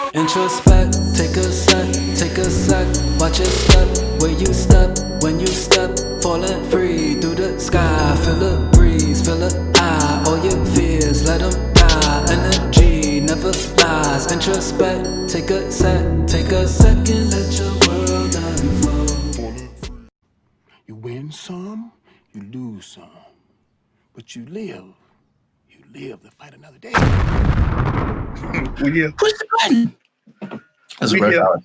Introspect, take a sec, watch it step, where you step, when you step, falling free through the sky, feel the breeze, feel the eye, all your fears, let them die, energy never lies, introspect, take a second, let your world unfold. You win some, you lose some, but you live to fight another day. We Push the button. That's rush hour.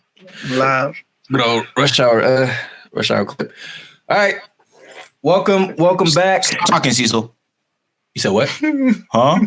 Live. Good old rush hour clip. All right. Welcome back. Stop talking, Cecil. You said what? Huh?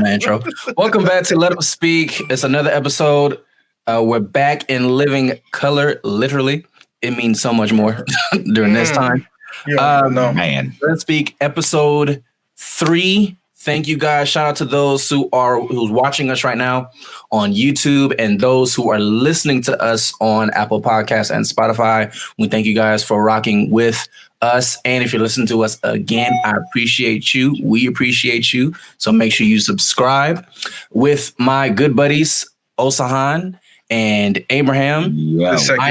Intro. Welcome back to Let Us Speak. It's another episode. We're back in living color, literally. It means so much more during this time. Yeah, Man. Let Us Speak, episode 3. Thank you guys. Shout out to those who's watching us right now on YouTube and those who are listening to us on Apple Podcasts and Spotify. We thank you guys for rocking with us. And if you're listening to us again, I appreciate you. We appreciate you. So make sure you subscribe. With my good buddies, Osahan and Abraham. Yeah. My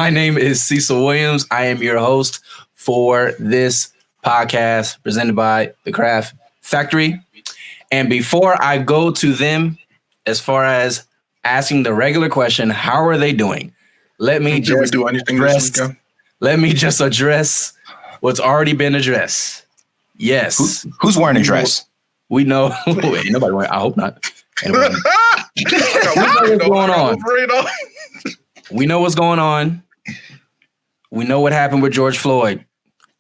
name is Cecil Williams. I am your host for this podcast presented by The Craft Factory. And before I go to them, as far as asking the regular question, how are they doing? Let me just address what's already been addressed. Yes. Who's wearing a dress? We know. Wait, nobody wearing. I hope not. Anyway, what's going on? We know what's going on. We know what happened with George Floyd.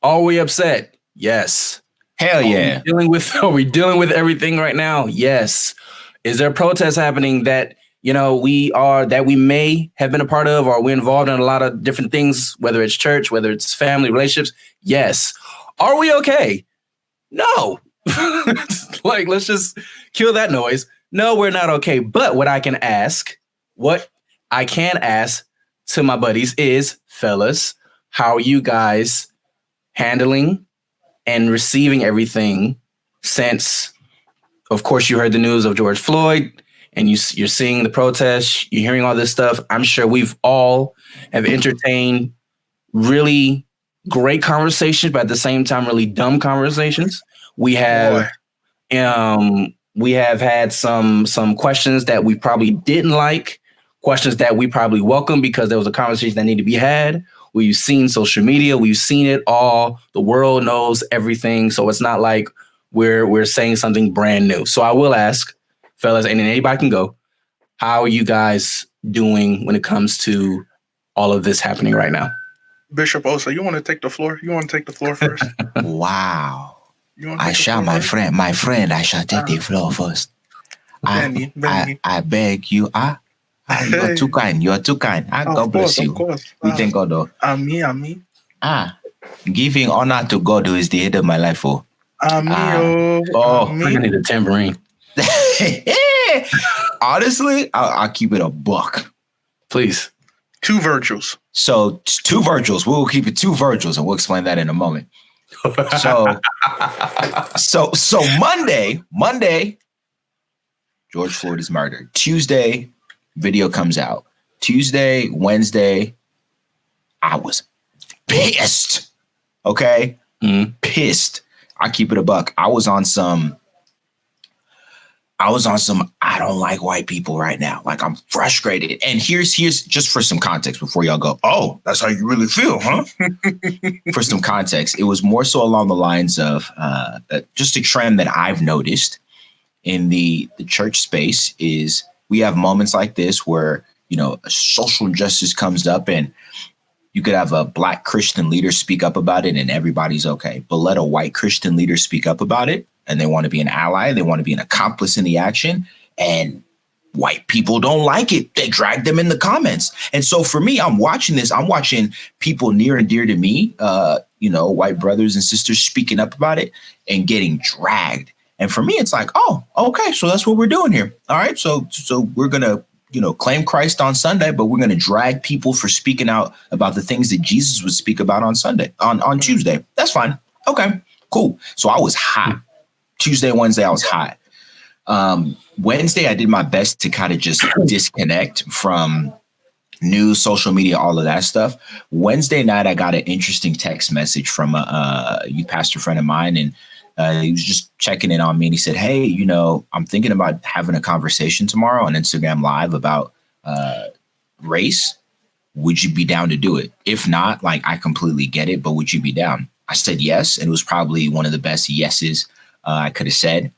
Are we upset? Yes. Hell yeah. Are we dealing with everything right now? Yes. Is there protests happening that, we may have been a part of, or we're involved in a lot of different things, whether it's church, whether it's family, relationships? Yes. Are we okay? No. Let's just kill that noise. No, we're not okay. But what I can ask to my buddies is, fellas, how are you guys handling and receiving everything since, of course, you heard the news of George Floyd and you're seeing the protests, you're hearing all this stuff. I'm sure we've all have entertained really great conversations, but at the same time, really dumb conversations. We have had some questions that we probably didn't like, questions that we probably welcome because there was a conversation that needed to be had. We've seen social media. We've seen it all. The world knows everything. So it's not like we're saying something brand new. So I will ask, fellas, and anybody can go, how are you guys doing when it comes to all of this happening right now? Bishop Osa, you want to take the floor? You want to take the floor first? Wow. I shall, my friend, I shall take the floor first. Benny. I beg you, you're too kind. God bless you. Of course. We thank God, though. Ami. Giving honor to God, who is the head of my life. I need a tambourine. Honestly, I'll keep it a buck. Please. 2 virtuals. So 2 virtuals. We'll keep it 2 virtuals, and we'll explain that in a moment. So Monday, George Floyd is murdered. Tuesday, video comes out. Tuesday, Wednesday, I was pissed. Okay? Pissed. I keep it a buck. I was on some I don't like white people right now. Like, I'm frustrated. And here's just for some context before y'all go, oh, that's how you really feel, huh? For some context, it was more so along the lines of just a trend that I've noticed in the church space is we have moments like this where, a social injustice comes up and you could have a Black Christian leader speak up about it and everybody's okay. But let a white Christian leader speak up about it and they want to be an ally. They want to be an accomplice in the action. And white people don't like it. They drag them in the comments. And so for me, I'm watching this. I'm watching people near and dear to me, white brothers and sisters speaking up about it and getting dragged. And for me, it's like, oh, okay, so that's what we're doing here. All right, so we're going to, claim Christ on Sunday, but we're going to drag people for speaking out about the things that Jesus would speak about on Sunday, on Tuesday. That's fine. Okay, cool. So I was hot. Tuesday, Wednesday, I was hot. Wednesday, I did my best to kind of just disconnect from news, social media, all of that stuff. Wednesday night, I got an interesting text message from a youth pastor friend of mine, and he was just checking in on me. And he said, "Hey, I'm thinking about having a conversation tomorrow on Instagram Live about race. Would you be down to do it? If not, like, I completely get it, but would you be down?" I said yes, and it was probably one of the best yeses I could have said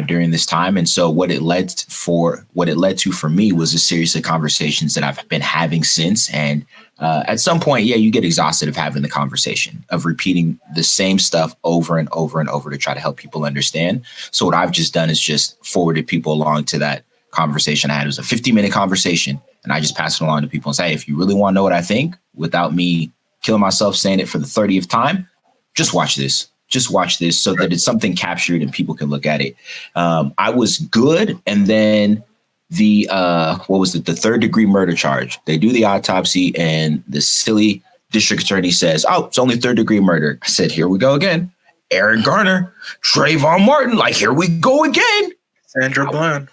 during this time. And so what it led to for me was a series of conversations that I've been having since. And at some point, you get exhausted of having the conversation, of repeating the same stuff over and over and over to try to help people understand. So what I've just done is just forwarded people along to that conversation I had. It was a 50-minute conversation, and I just passed it along to people and say, hey, if you really want to know what I think without me killing myself saying it for the 30th time, just watch this. Just watch this so that it's something captured and people can look at it. I was good. And then the third degree murder charge. They do the autopsy and the silly district attorney says, oh, it's only third degree murder. I said, here we go again. Eric Garner, Trayvon Martin, like, here we go again. Sandra Bland,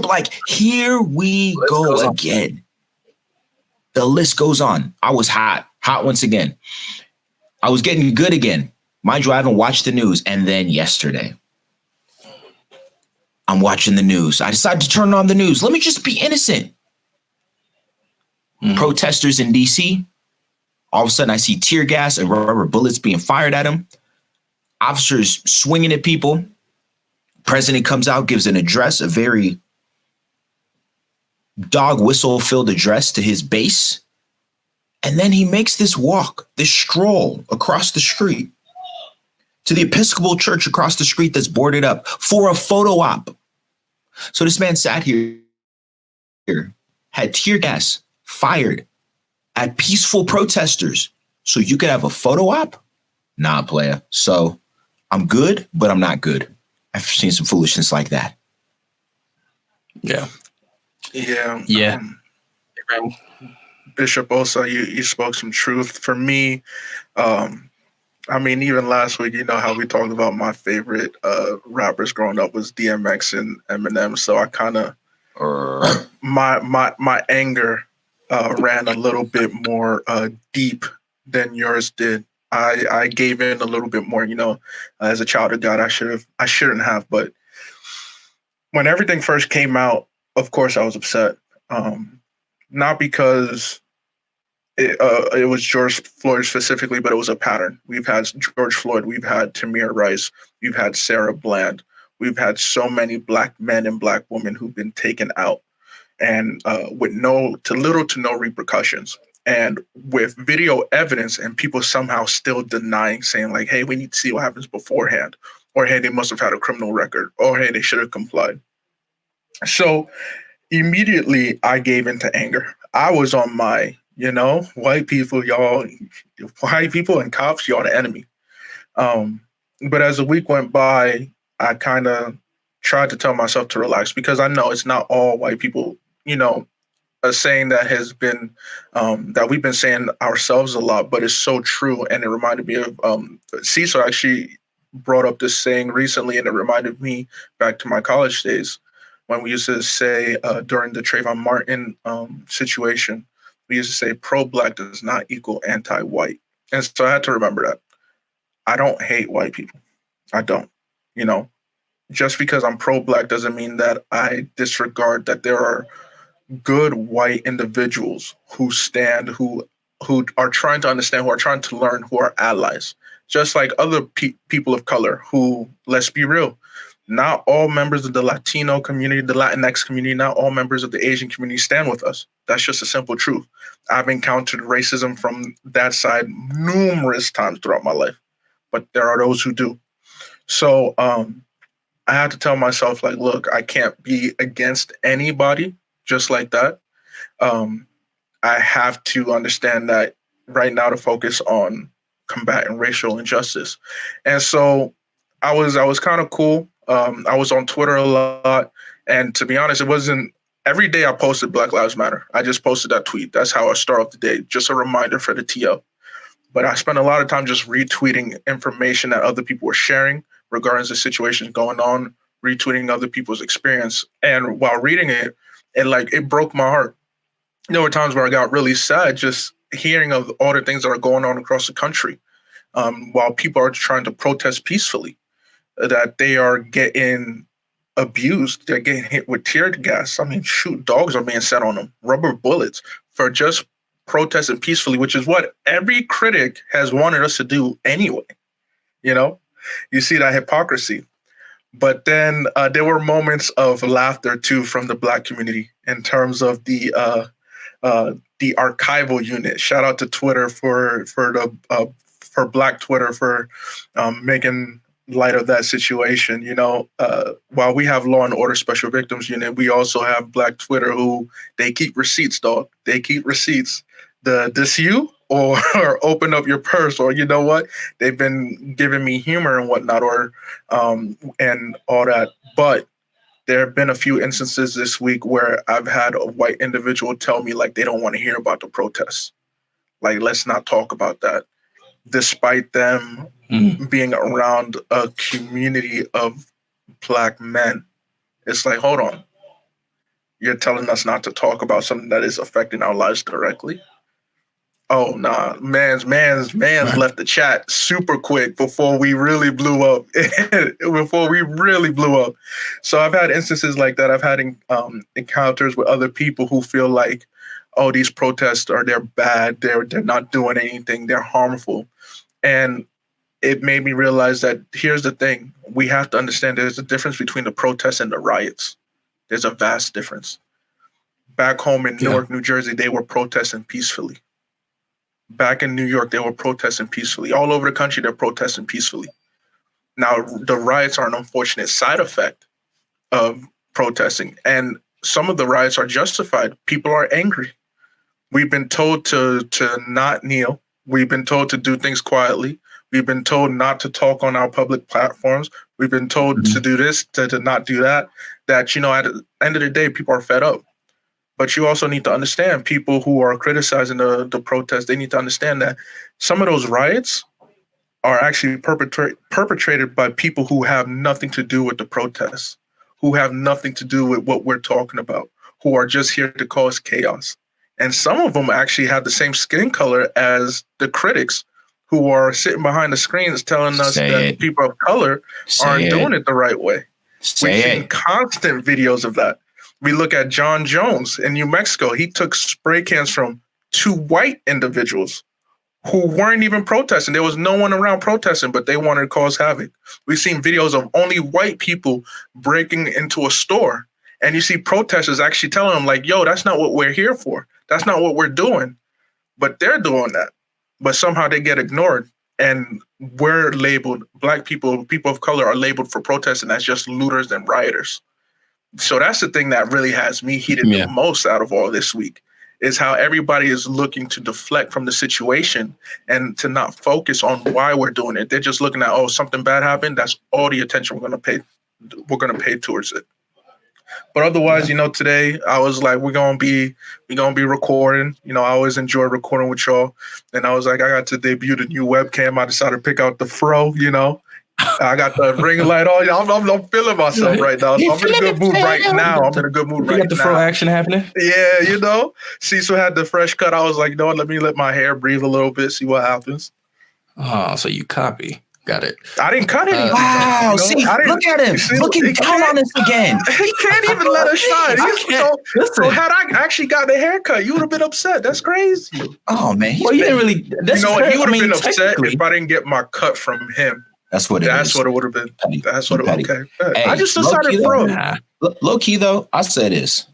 like, here we go again. The list goes on. I was hot once again. I was getting good again. Mind you, I haven't watched the news. And then yesterday, I'm watching the news. I decided to turn on the news. Let me just be innocent. Protesters in D.C. All of a sudden, I see tear gas and rubber bullets being fired at them. Officers swinging at people. President comes out, gives an address, a very dog whistle-filled address to his base. And then he makes this walk, this stroll across the street to the Episcopal Church across the street that's boarded up for a photo op. So this man sat here, had tear gas fired at peaceful protesters so you could have a photo op? Nah, player. So I'm good, but I'm not good. I've seen some foolishness like that. Yeah. Bishop Osa, you spoke some truth. For me, even last week, you know how we talked about my favorite rappers growing up was DMX and Eminem. So I kind of my anger ran a little bit more deep than yours did. I gave in a little bit more, as a child of God. I shouldn't have, but when everything first came out, of course I was upset. Not because it was George Floyd specifically, but it was a pattern. We've had George Floyd, we've had Tamir Rice, we've had Sarah Bland, we've had so many Black men and Black women who've been taken out, and with little to no repercussions, and with video evidence, and people somehow still denying, saying like, "Hey, we need to see what happens beforehand," or "Hey, they must have had a criminal record," or "Hey, they should have complied." So immediately, I gave into anger. I was on my white people, y'all, white people and cops, y'all the enemy. But as the week went by, I kind of tried to tell myself to relax, because I know it's not all white people, a saying that has been, that we've been saying ourselves a lot, but it's so true. And it reminded me of, Cecil actually brought up this saying recently, and it reminded me back to my college days when we used to say during the Trayvon Martin situation, we used to say pro-Black does not equal anti-white. And so I had to remember that. I don't hate white people. I don't. Just because I'm pro-Black doesn't mean that I disregard that there are good white individuals who stand, who are trying to understand, who are trying to learn, who are allies. Just like other people of color who, let's be real, not all members of the Latino community, the Latinx community, not all members of the Asian community stand with us. That's just a simple truth. I've encountered racism from that side numerous times throughout my life, but there are those who do. So I had to tell myself, like, look, I can't be against anybody just like that. I have to understand that right now to focus on combating racial injustice. And so I was kind of cool. I was on Twitter a lot. And to be honest, it wasn't every day I posted Black Lives Matter. I just posted that tweet. That's how I start off the day. Just a reminder for the TL. But I spent a lot of time just retweeting information that other people were sharing regarding the situations going on retweeting other people's experience. And while reading it, it broke my heart. There were times where I got really sad just hearing of all the things that are going on across the country, while people are trying to protest peacefully, that they are getting abused. They're getting hit with tear gas. I mean, shoot, dogs are being set on them, rubber bullets for just protesting peacefully, which is what every critic has wanted us to do anyway. You know, you see that hypocrisy. But then there were moments of laughter too from the Black community in terms of the archival unit. Shout out to Twitter for Black Twitter for making light of that situation. You know, while we have Law and Order Special Victims Unit, we also have Black Twitter who they keep receipts, dog. They keep receipts. This you or open up your purse, or you know what? They've been giving me humor and whatnot, or and all that. But there have been a few instances this week where I've had a white individual tell me like they don't want to hear about the protests. Like, let's not talk about that. Despite them being around a community of Black men. It's like, hold on. You're telling us not to talk about something that is affecting our lives directly? Oh, nah. Man's left the chat super quick before we really blew up. So I've had instances like that. I've had encounters with other people who feel like, oh, these protests they're bad. They're not doing anything. They're harmful. And it made me realize that here's the thing. We have to understand there's a difference between the protests and the riots. There's a vast difference. Back home in Newark, New Jersey, they were protesting peacefully. Back in New York, they were protesting peacefully. All over the country, they're protesting peacefully. Now, the riots are an unfortunate side effect of protesting. And some of the riots are justified. People are angry. We've been told to not kneel. We've been told to do things quietly. We've been told not to talk on our public platforms. We've been told to do this, to not do that. That, you know, at the end of the day, people are fed up. But you also need to understand people who are criticizing the protest, they need to understand that some of those riots are actually perpetrated by people who have nothing to do with the protests, who have nothing to do with what we're talking about, who are just here to cause chaos. And some of them actually have the same skin color as the critics who are sitting behind the screens telling us that people of color aren't doing it the right way. We've seen constant videos of that. We look at John Jones in New Mexico. He took spray cans from 2 white individuals who weren't even protesting. There was no one around protesting, but they wanted to cause havoc. We've seen videos of only white people breaking into a store. And you see protesters actually telling them like, yo, that's not what we're here for. That's not what we're doing. But they're doing that. But somehow they get ignored. And we're labeled, Black people, people of color are labeled for protesting as just looters and rioters. So that's the thing that really has me heated the most out of all this week, is how everybody is looking to deflect from the situation and to not focus on why we're doing it. They're just looking at, oh, something bad happened. That's all the attention we're going to pay towards it. But otherwise, you know, today I was like, we're gonna be recording. You know, I always enjoy recording with y'all. And I was like, I got to debut the new webcam. I decided to pick out the Fro, you know. I got the ring light on. I'm feeling myself right now. So I'm in a good mood right now. I'm in a good mood right now. You got the Fro action happening? Yeah, you know. Cecil had the fresh cut. I was like, no, let me let my hair breathe a little bit, see what happens. Oh, so you copy. Got it. I didn't cut anything. Wow. See, look at him. Looking down on us again. He can't even let us shine. So had I actually got the haircut, you would have been upset. That's crazy. Oh, man. Well, you didn't really. You know what? He would have been upset if I didn't get my cut from him. That's what it is. That's what it would have been. Petty. That's what it would have been. Hey, I just decided, bro. Low key, though, I say this.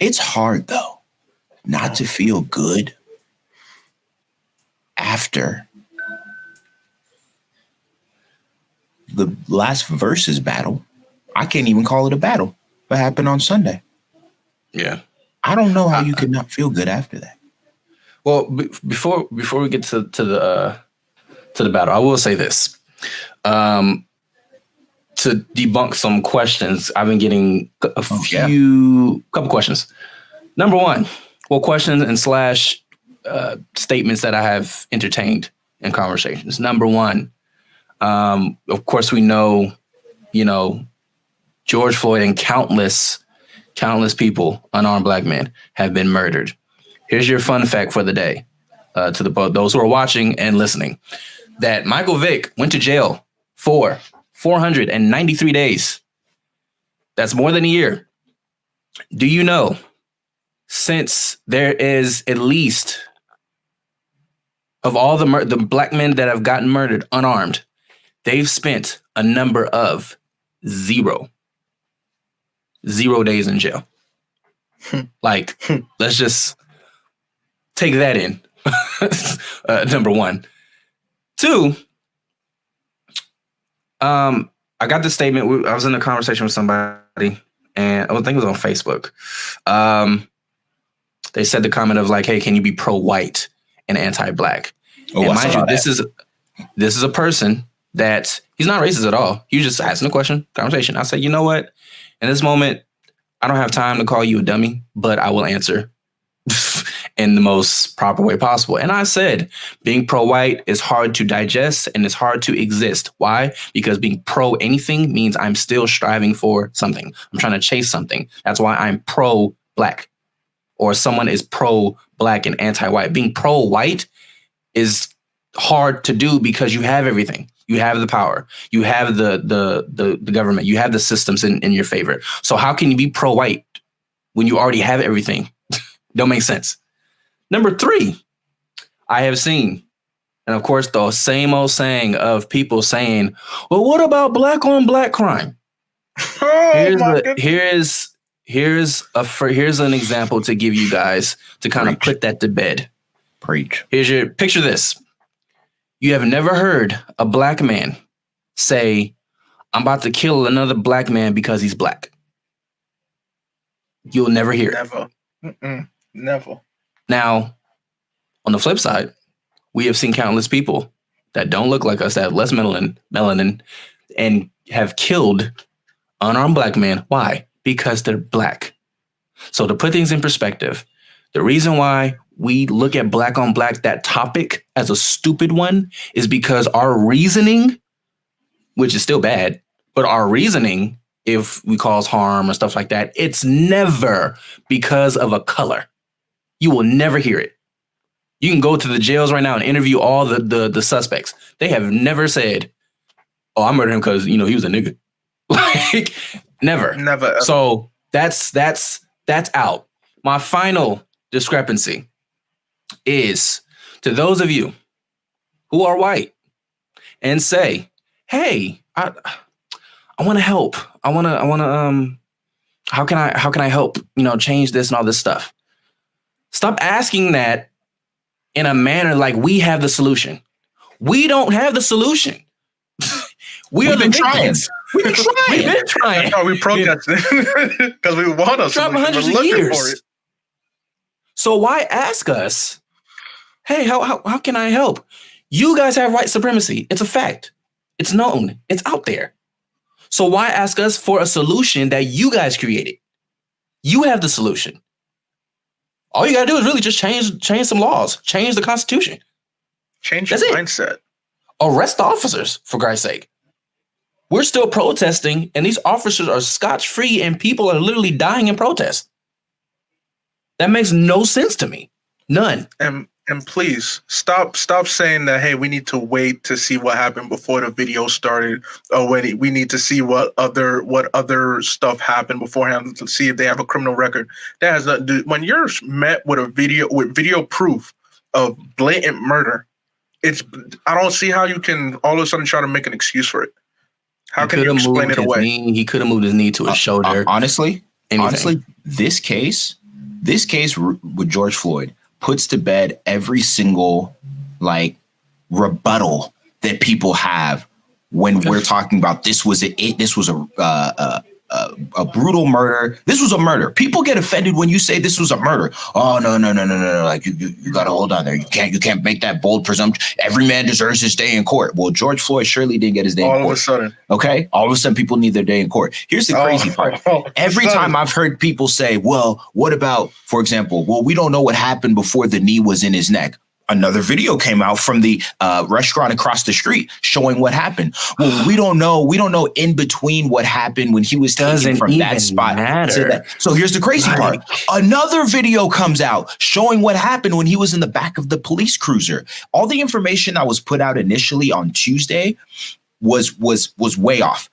It's hard, though, not to feel good after the last versus battle. I can't even call it a battle. What happened on Sunday? Yeah. I don't know how you could not feel good after that. Well, before we get to the battle, I will say this. To debunk some questions, I've been getting a couple questions. Number one, questions and / statements that I have entertained in conversations. Number one, of course, we know you know, George Floyd and countless people, unarmed black men, have been murdered. Here's your fun fact for the day, to those who are watching and listening, that Michael Vick went to jail for 493 days. That's more than a year. Do you know, since there is at least, of all the black men that have gotten murdered unarmed, they've spent a number of 0 days in jail. Like, let's just take that in. Number one. Two, I got this statement. I was in a conversation with somebody, and I think it was on Facebook. They said the comment of like, "Hey, can you be pro-white and anti-black?" Oh, and mind you, this is a person that he's not racist at all. He was just asking a question, conversation. I said, you know what? In this moment, I don't have time to call you a dummy, but I will answer in the most proper way possible. And I said, being pro-white is hard to digest and it's hard to exist. Why? Because being pro anything means I'm still striving for something. I'm trying to chase something. That's why I'm pro-black, or someone is pro-black and anti-white. Being pro-white is hard to do because you have everything. You have the power. You have the government. You have the systems in your favor. So how can you be pro-white when you already have everything? Don't make sense. Number 3, I have seen, and of course, the same old saying of people saying, well, what about black on black crime? Here's an example to give you guys to kind of put that to bed. Preach. Picture this. You have never heard a black man say, I'm about to kill another black man because he's black. You'll never hear it. Never. Now, on the flip side, we have seen countless people that don't look like us, that have less melanin, and have killed unarmed black men. Why? Because they're black. So to put things in perspective, the reason why we look at black on black, that topic, as a stupid one is because our reasoning, which is still bad, but our reasoning, if we cause harm or stuff like that, it's never because of a color. You will never hear it. You can go to the jails right now and interview all the suspects. They have never said, oh, I murdered him because, he was a nigga. Like, never. Never. So that's out. My final discrepancy is to those of you who are white and say, hey, I want to help. I want to, how can I help, change this and all this stuff? Stop asking that in a manner like we have the solution. We don't have the solution. We've been trying. We've been trying. No, we protested because we want a solution. For hundreds of years. So why ask us, hey, how can I help? You guys have white supremacy. It's a fact. It's known. It's out there. So why ask us for a solution that you guys created? You have the solution. All you got to do is really just change some laws, change the Constitution. Change your mindset. Arrest the officers, for Christ's sake. We're still protesting, and these officers are scotch-free, and people are literally dying in protest. That makes no sense to me. None. And please stop saying that, hey, we need to wait to see what happened before the video started, or we need to see what other stuff happened beforehand to see if they have a criminal record. That has nothing to do. When you're met with video proof of blatant murder, I don't see how you can all of a sudden try to make an excuse for it. How can you explain it away? He could have moved his knee to his shoulder. Honestly, this case with George Floyd puts to bed every single rebuttal that people have when we're talking about this was a brutal murder. This was a murder. People get offended when you say this was a murder. Oh no. Like you gotta hold on there. You can't make that bold presumption. Every man deserves his day in court. Well, George Floyd surely didn't get his day in court. All of a sudden. Okay. All of a sudden people need their day in court. Here's the crazy part. Every time I've heard people say, well, what about, for example, well, we don't know what happened before the knee was in his neck. another video came out from the restaurant across the street showing what happened. Well, we don't know in between what happened when he was taken from that spot to that. So here's the crazy part. Another video comes out showing what happened when he was in the back of the police cruiser. All the information that was put out initially on Tuesday was way off.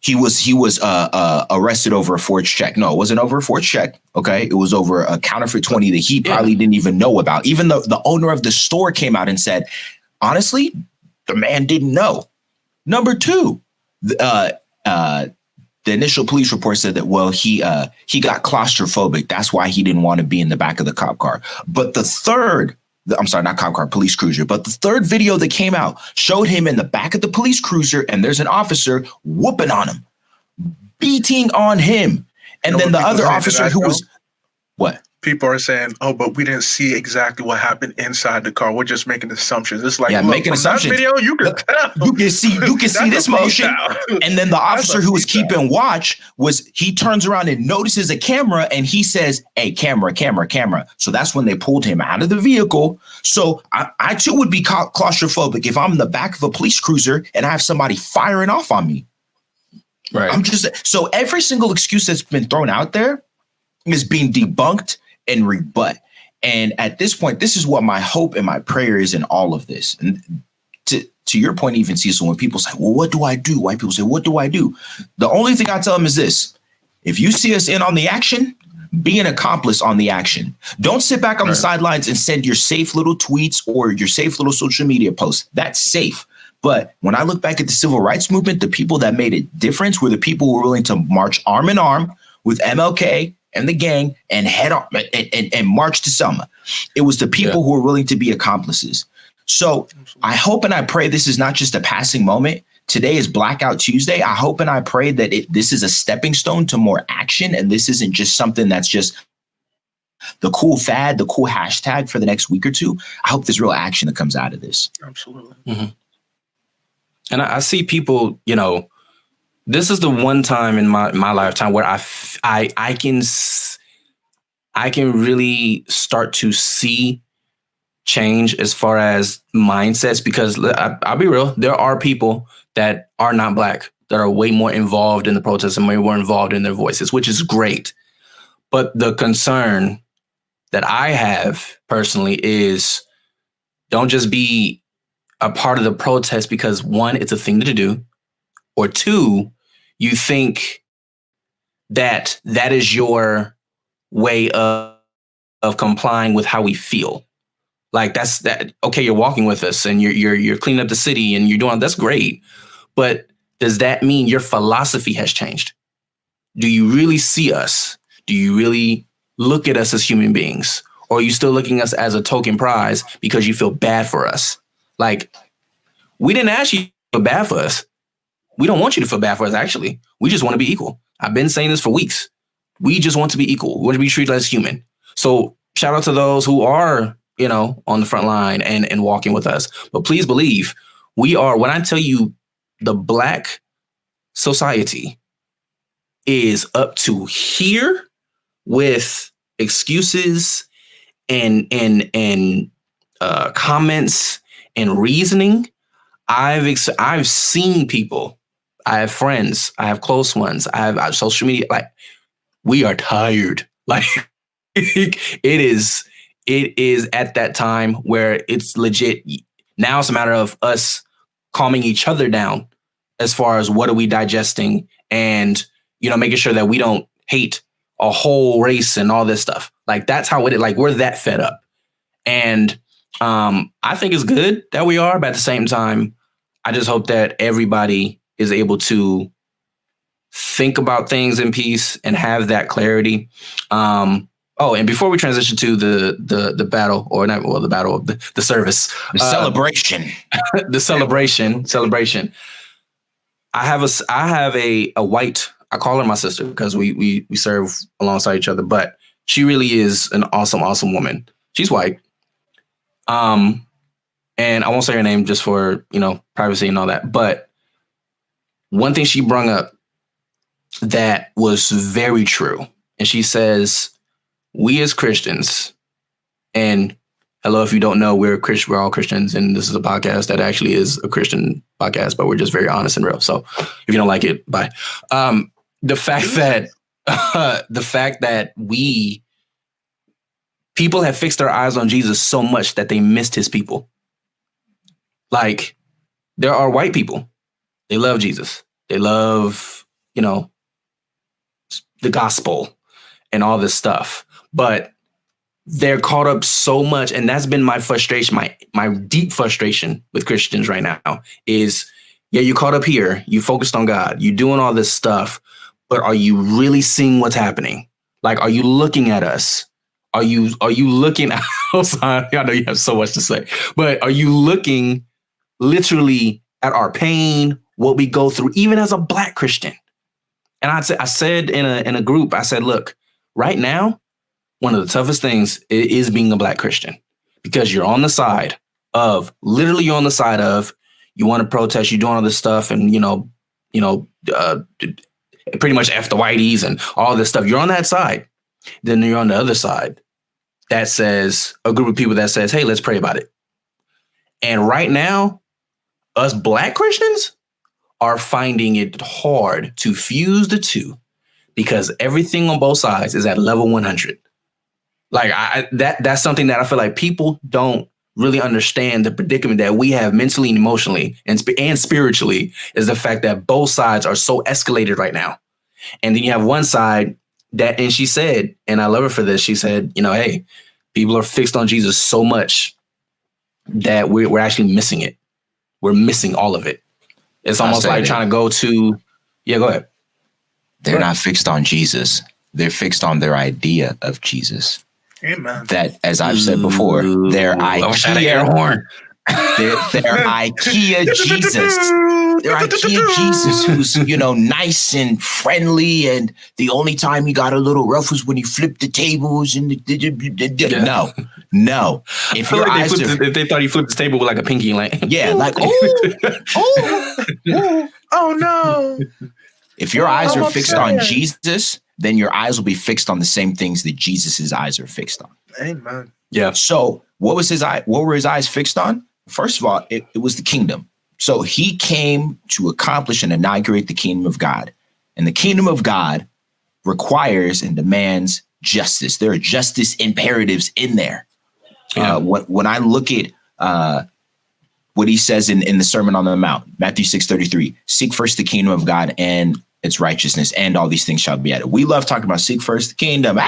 He was arrested over a forged check. No, it wasn't over a forged check. Okay, it was over a counterfeit 20 that he probably didn't even know about. Even though the owner of the store came out and said, honestly, the man didn't know. Number two, the initial police report said that, well, he got claustrophobic. That's why he didn't want to be in the back of the cop car. But the third, I'm sorry, not cop car, police cruiser. But the third video that came out showed him in the back of the police cruiser, and there's an officer whooping on him, beating on him. And then the other officer who was, what? People are saying, oh, but we didn't see exactly what happened inside the car. We're just making assumptions. It's like, look, making assumptions. That video, you can tell. You can see this motion. And then the officer who was keeping watch he turns around and notices a camera and he says, hey, camera. So that's when they pulled him out of the vehicle. So I too would be claustrophobic if I'm in the back of a police cruiser and I have somebody firing off on me. Right. So every single excuse that's been thrown out there is being debunked and rebut. And at this point, this is what my hope and my prayer is in all of this. And to your point, even Cecil, when people say, well, what do I do? White people say, what do I do? The only thing I tell them is this. If you see us in on the action, be an accomplice on the action. Don't sit back on the sidelines and send your safe little tweets or your safe little social media posts. That's safe. But when I look back at the civil rights movement, the people that made a difference were the people who were willing to march arm in arm with MLK and the gang and head on and march to Selma. It was the people who were willing to be accomplices. So I hope and I pray this is not just a passing moment. Today is Blackout Tuesday. I hope and I pray that this is a stepping stone to more action. And this isn't just something that's just the cool fad, the cool hashtag for the next week or two. I hope there's real action that comes out of this. Absolutely. Mm-hmm. And I see people, this is the one time in my lifetime where I can really start to see change as far as mindsets, because I'll be real, there are people that are not Black that are way more involved in the protests and way more involved in their voices, which is great. But the concern that I have personally is don't just be a part of the protest because, one, it's a thing to do, or two, you think that is your way of complying with how we feel. Like that. Okay, you're walking with us and you're cleaning up the city and you're doing that's great, but does that mean your philosophy has changed? Do you really see us? Do you really look at us as human beings, or are you still looking at us as a token prize because you feel bad for us? Like, we didn't ask you to feel bad for us. We don't want you to feel bad for us, actually. We just want to be equal. I've been saying this for weeks. We just want to be equal. We want to be treated as human. So shout out to those who are, on the front line and walking with us. But please believe we are, when I tell you the Black society is up to here with excuses and comments and reasoning. I've seen people. I have friends. I have close ones. I have social media. Like, we are tired. Like, it is at that time where it's legit. Now it's a matter of us calming each other down as far as what are we digesting and, making sure that we don't hate a whole race and all this stuff. Like, that's how we're that fed up. And I think it's good that we are, but at the same time, I just hope that everybody is able to think about things in peace and have that clarity. And before we transition to the battle, or not, well, the battle of the service, the celebration, the celebration. I have a white. I call her my sister because we serve alongside each other, but she really is an awesome woman. She's white. And I won't say her name just for, privacy and all that. But one thing she brought up that was very true. And she says, we as Christians, and Hello, if you don't know, we're We're all Christians, and this is a podcast that actually is a Christian podcast, but we're just very honest and real. So if you don't like it, bye. The fact that people have fixed their eyes on Jesus so much that they missed his people. Like, there are white people. They love Jesus. They love, the gospel and all this stuff. But they're caught up so much. And that's been my frustration, my deep frustration with Christians right now is, yeah, you caught up here. You focused on God. You're doing all this stuff. But are you really seeing what's happening? Like, are you looking at us? Are you looking outside? I know you have so much to say, but are you looking literally at our pain, what we go through, even as a Black Christian? And I said in a group, I said, look, right now, one of the toughest things is being a Black Christian, because you're on the side of you want to protest, you're doing all this stuff, and pretty much F the whiteys and all this stuff. You're on that side. Then you're on the other side that says, a group of people that says, hey, let's pray about it. And right now, us Black Christians are finding it hard to fuse the two, because everything on both sides is at level 100. Like, that's something that I feel like people don't really understand. The predicament that we have mentally and emotionally and spiritually is the fact that both sides are so escalated right now. And then you have one side that, and she said, and I love her for this, she said, hey, people are fixed on Jesus so much that we're actually missing it. We're missing all of it. It's almost like trying to go to, go ahead. They're not fixed on Jesus. They're fixed on their idea of Jesus. Amen. That, as I've said before, their IKEA horn. Their IKEA Jesus. Their IKEA Jesus, who's, nice and friendly, and the only time he got a little rough was when he flipped the tables and No. If your eyes if they thought he flipped the table with like a pinky, like like oh no. If your eyes are fixed on Jesus, then your eyes will be fixed on the same things that Jesus's eyes are fixed on. Amen. Yeah. So what were his eyes fixed on? First of all, it was the kingdom. So he came to accomplish and inaugurate the kingdom of God. And the kingdom of God requires and demands justice. There are justice imperatives in there. Yeah. When I look at what he says in the Sermon on the Mount, Matthew 6:33, seek first the kingdom of God and its righteousness, and all these things shall be added. We love talking about seek first the kingdom.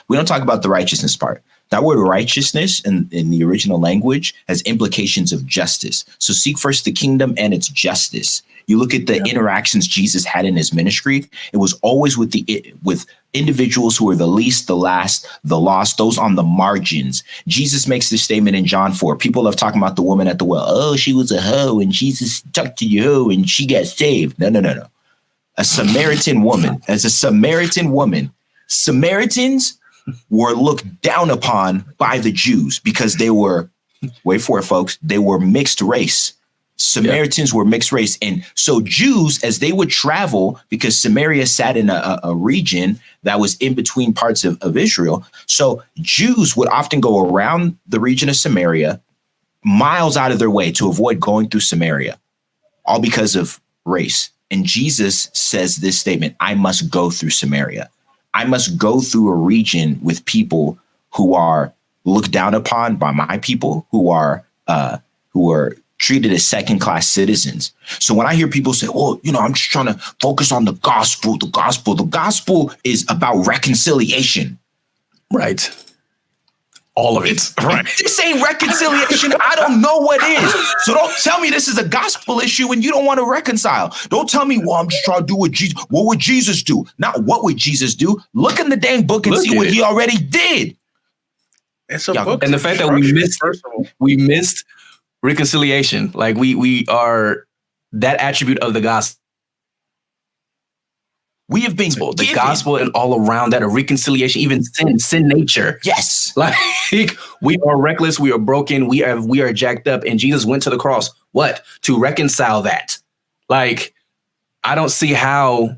We don't talk about the righteousness part. That word righteousness in the original language has implications of justice. So seek first the kingdom and its justice. You look at the interactions Jesus had in his ministry, it was always with individuals who are the least, the last, the lost, those on the margins. Jesus makes this statement in John 4. People love talking about the woman at the well. Oh, she was a hoe and Jesus talked to you and she got saved. No. A Samaritan woman, Samaritans were looked down upon by the Jews because they were, wait for it, folks, they were mixed race. Samaritans were mixed race. And so Jews, as they would travel, because Samaria sat in a region that was in between parts of Israel. So Jews would often go around the region of Samaria, miles out of their way to avoid going through Samaria, all because of race. And Jesus says this statement, I must go through Samaria. I must go through a region with people who are looked down upon by my people, who are treated as second-class citizens. So when I hear people say, well, I'm just trying to focus on the gospel, the gospel is about reconciliation. Right. All of it. Right. This ain't reconciliation. I don't know what is. So don't tell me this is a gospel issue and you don't want to reconcile. Don't tell me, well, I'm just trying to do what would Jesus do? Not what would Jesus do. Look in the dang book and see what he already did. It's a book. And the fact that we missed reconciliation. Like we are that attribute of the gospel. We have been the gospel and all around that, a reconciliation, even sin nature. Yes. Like we are reckless, we are broken, we are jacked up, and Jesus went to the cross. What? To reconcile that. Like, I don't see how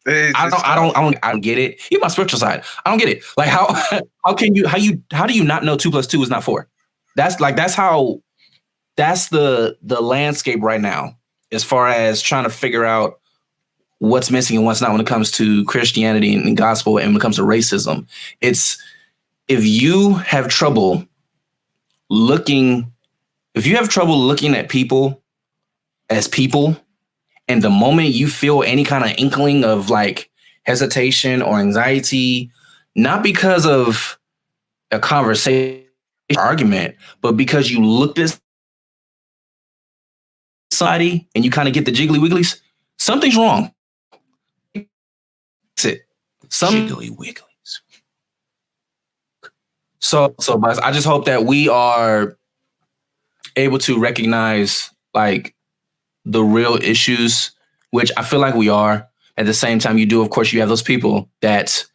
I don't get it. Even my spiritual side, I don't get it. Like how do you not know 2 + 2 is not 4? That's the landscape right now as far as trying to figure out what's missing and what's not when it comes to Christianity and gospel and when it comes to racism. It's if you have trouble looking at people as people, and the moment you feel any kind of inkling of like hesitation or anxiety, not because of a conversation argument, but because you looked at society and you kind of get the jiggly wigglies, something's wrong. That's it. Jiggly wigglies. So, but I just hope that we are able to recognize like the real issues, which I feel like we are. At the same time, you have those people that,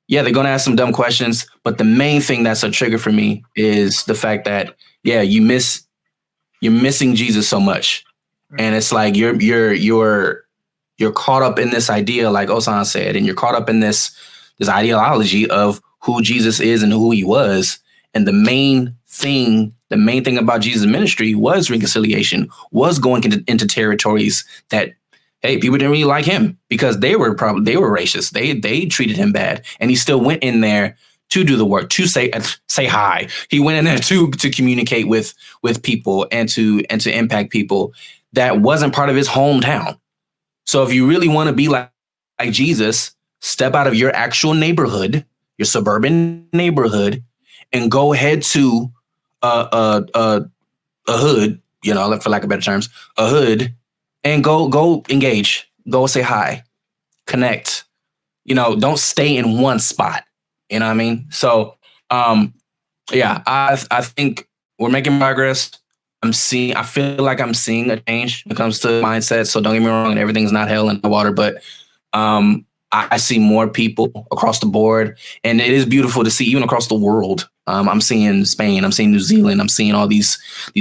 yeah, they're going to ask some dumb questions. But the main thing that's a trigger for me is the fact that, yeah, you're missing Jesus so much. And it's like you're caught up in this idea, like Osan said, and you're caught up in this ideology of who Jesus is and who he was. And the main thing about Jesus' ministry was reconciliation, was going into territories that, hey, people didn't really like him because they were racist. They treated him bad, and he still went in there to do the work, to say hi. He went in there to communicate with people and to impact people that wasn't part of his hometown. So if you really want to be like Jesus, step out of your actual neighborhood, your suburban neighborhood, and go head to a hood, for lack of better terms, a hood, and go engage, go say hi, connect. Don't stay in one spot. You know what I mean? So, yeah, I think we're making progress. I feel like I'm seeing a change when it comes to mindset. So don't get me wrong, everything's not hell in the water, but I see more people across the board, and it is beautiful to see even across the world. I'm seeing Spain, I'm seeing New Zealand, I'm seeing all these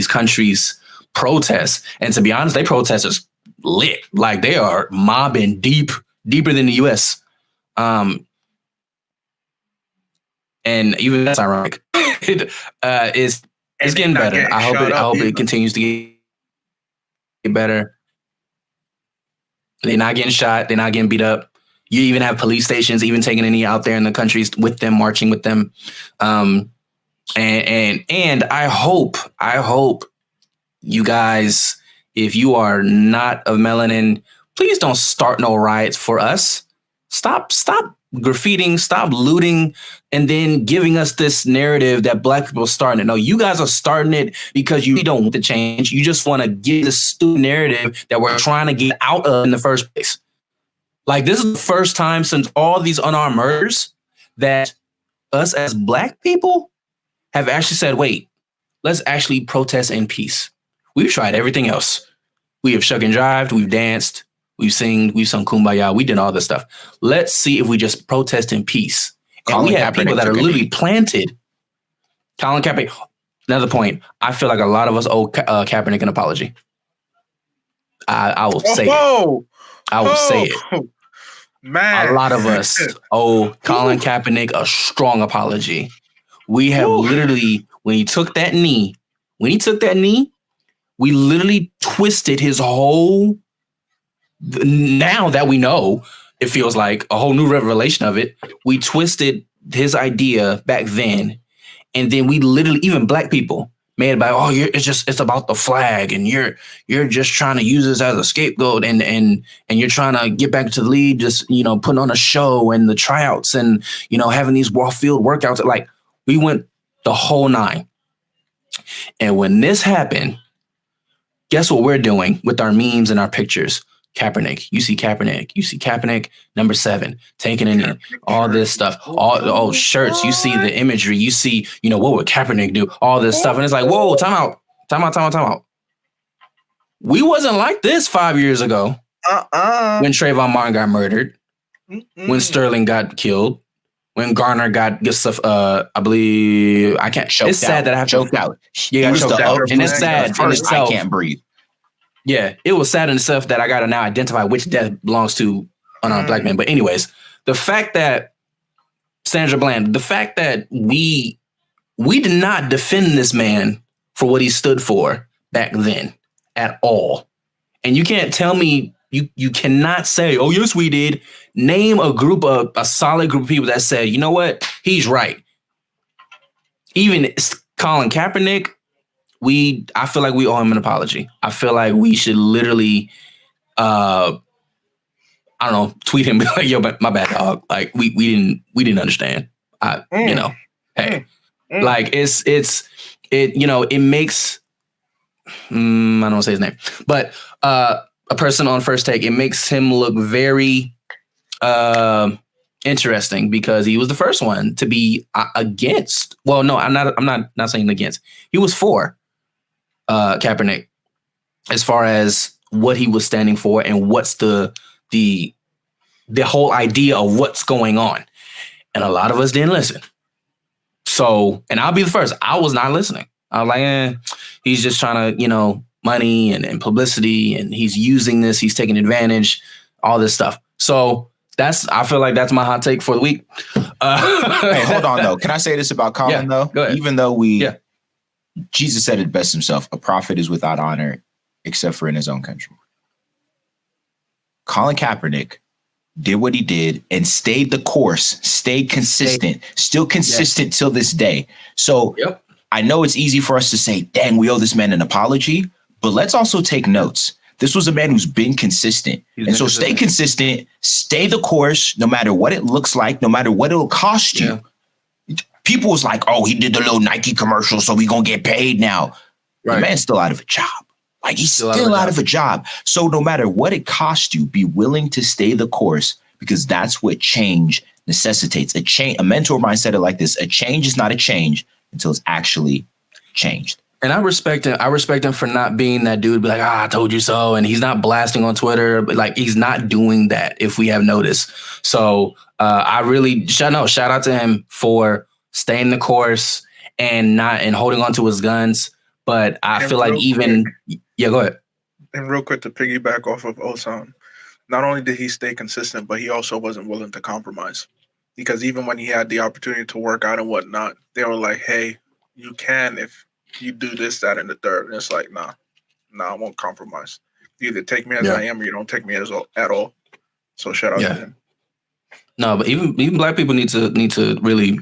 countries protest. And to be honest, they protesters lit. Like they are mobbing deeper than the US. And even that's ironic. It's getting better. I hope it continues to get better. They're not getting shot. They're not getting beat up. You even have police stations even taking a knee out there in the countries with them, marching with them. And I hope you guys, if you are not of melanin, please don't start no riots for us. Stop graffitiing, stop looting, and then giving us this narrative that black people are starting it. No, you guys are starting it because you don't want to change. You just want to get the stupid narrative that we're trying to get out of in the first place. Like this is the first time since all these unarmed murders that us as black people have actually said, wait, let's actually protest in peace. We've tried everything else. We have shuck and jived, we've danced, we've sung Kumbaya, we did all this stuff. Let's see if we just protest in peace. And we have people that are literally planted. Colin Kaepernick, another point, I feel like a lot of us owe Kaepernick an apology. I will say it. I will say it. Man. A lot of us owe Colin Kaepernick a strong apology. We have literally, when he took that knee, we literally twisted his whole, now that we know, it feels like a whole new revelation of it. We twisted his idea back then. And then we literally, even black people, made it about, it's about the flag, and you're just trying to use this as a scapegoat, and you're trying to get back to the league, just putting on a show and the tryouts and having these field workouts. Like we went the whole nine. And when this happened, guess what we're doing with our memes and our pictures? Kaepernick, you see Kaepernick, number 7, taking a knee, all this stuff, all shirts, you see the imagery, you see, what would Kaepernick do? All this stuff. And it's like, whoa, time out. We wasn't like this 5 years ago. When Trayvon Martin got murdered, when Sterling got killed, when Garner got I believe, I can't, it's sad that I have choked out. Yeah, got choked out. And it's sad in itself. I can't breathe. Yeah, it was sad in itself that I got to now identify which death belongs to unarmed black men. But anyways, the fact that Sandra Bland, the fact that we did not defend this man for what he stood for back then at all. And you can't tell me, you cannot say, oh, yes, we did. Name a solid group of people that said, you know what? He's right. Even Colin Kaepernick, I feel like we owe him an apology. I feel like we should literally, I don't know, tweet him, be like, yo, my bad, dog. Like we didn't understand. Hey, like it makes, I don't want to say his name, but a person on First Take, it makes him look very interesting because he was the first one to be against. Well, no, I'm not saying against. He was for Kaepernick as far as what he was standing for and what's the whole idea of what's going on. And a lot of us didn't listen. So, and I'll be the first. I was not listening. I was like, he's just trying to, money and publicity, and he's using this. He's taking advantage, all this stuff. So I feel like that's my hot take for the week. Hey, hold on though. Can I say this about Colin though? Go ahead. Even though Jesus said it best himself, a prophet is without honor except for in his own country. Colin Kaepernick did what he did and stayed the course, stayed consistent, still consistent till this day. So I know it's easy for us to say, dang, we owe this man an apology, but let's also take notes. This was a man who's been consistent. Stay consistent, stay the course, no matter what it looks like, no matter what it'll cost you. People was like, oh, he did the little Nike commercial, so we gonna get paid now. Right. The man's still out of a job. Like he's still out of a job. So no matter what it costs you, be willing to stay the course because that's what change necessitates. A mentor might said it like this: a change is not a change until it's actually changed. And I respect him. I respect him for not being that dude, be like, I told you so. And he's not blasting on Twitter, but like he's not doing that if we have noticed. So I really shout out to him for staying the course and holding on to his guns. But I feel like go ahead. And real quick to piggyback off of Osan, not only did he stay consistent, but he also wasn't willing to compromise. Because even when he had the opportunity to work out and whatnot, they were like, hey, you can if you do this, that, and the third. And it's like, nah, I won't compromise. You either take me as I am or you don't take me at all. So shout out to him. No, but even black people need to really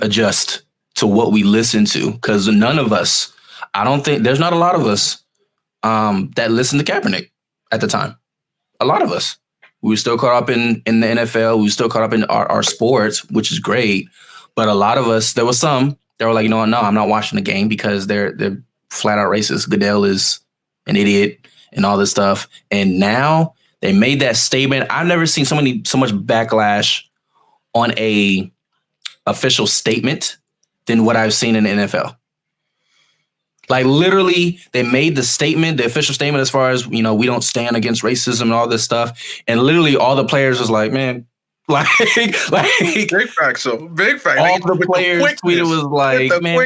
adjust to what we listen to, because none of us, I don't think there's not a lot of us that listened to Kaepernick at the time. A lot of us, we were still caught up in the NFL. We were still caught up in our sports, which is great. But a lot of us, there was some that were like, no, I'm not watching the game because they're flat out racist. Goodell is an idiot and all this stuff. And now they made that statement. I've never seen so much backlash on a official statement than what I've seen in the NFL. Like literally, they made the statement, the official statement, as far as, we don't stand against racism and all this stuff. And literally all the players was like, man, like big fact. So big fact. All the players tweeted was like, man,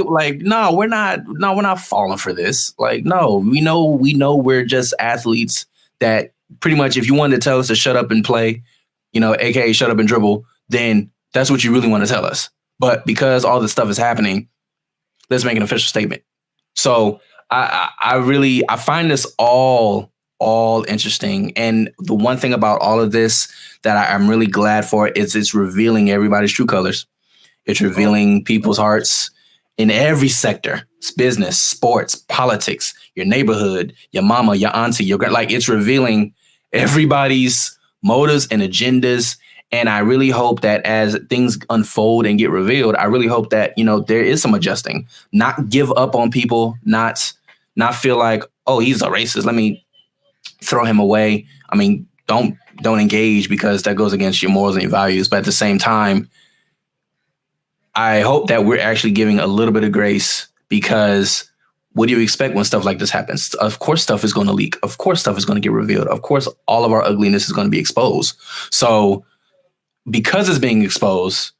like, no, we're not falling for this. Like, no, we know we're just athletes that pretty much, if you wanted to tell us to shut up and play, AKA shut up and dribble, then that's what you really want to tell us. But because all this stuff is happening, let's make an official statement. So I find this all interesting. And the one thing about all of this that I'm really glad for is it's revealing everybody's true colors. It's revealing people's hearts in every sector. It's business, sports, politics, your neighborhood, your mama, your auntie, it's revealing everybody's motives and agendas. And I really hope that as things unfold and get revealed, I really hope that, there is some adjusting, not give up on people, not feel like, oh, he's a racist, let me throw him away. I mean, don't engage because that goes against your morals and your values. But at the same time, I hope that we're actually giving a little bit of grace, because what do you expect when stuff like this happens? Of course, stuff is going to leak. Of course, stuff is going to get revealed. Of course, all of our ugliness is going to be exposed. So because it's being exposed,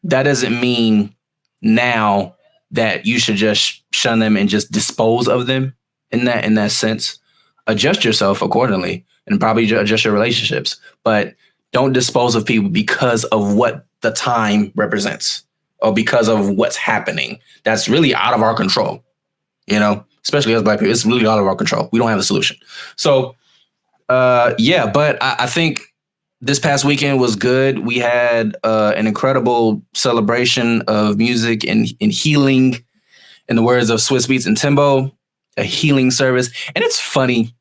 that doesn't mean now that you should just shun them and just dispose of them in that sense. Adjust yourself accordingly. and probably adjust your relationships. But don't dispose of people because of what the time represents or because of what's happening. That's really out of our control, especially as Black people. It's really out of our control. We don't have a solution. So, but I think this past weekend was good. We had an incredible celebration of music and healing, in the words of Swiss Beats and Timbo, a healing service. And it's funny,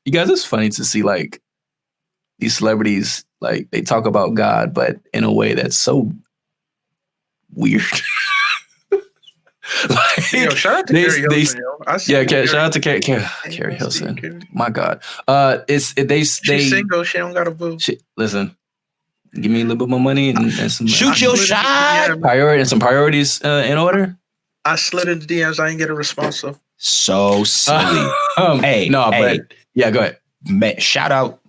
you guys, it's funny to see like these celebrities, like they talk about God, but in a way that's so weird. Shout out to Carrie Hilson. Shout out to Carrie Hilson. My God, she's single. She don't got a boo. Listen, give me a little bit more money and some shoot your shot. Priorities in order. I slid into DMs. I didn't get a response. So silly. Go ahead. Man, shout out.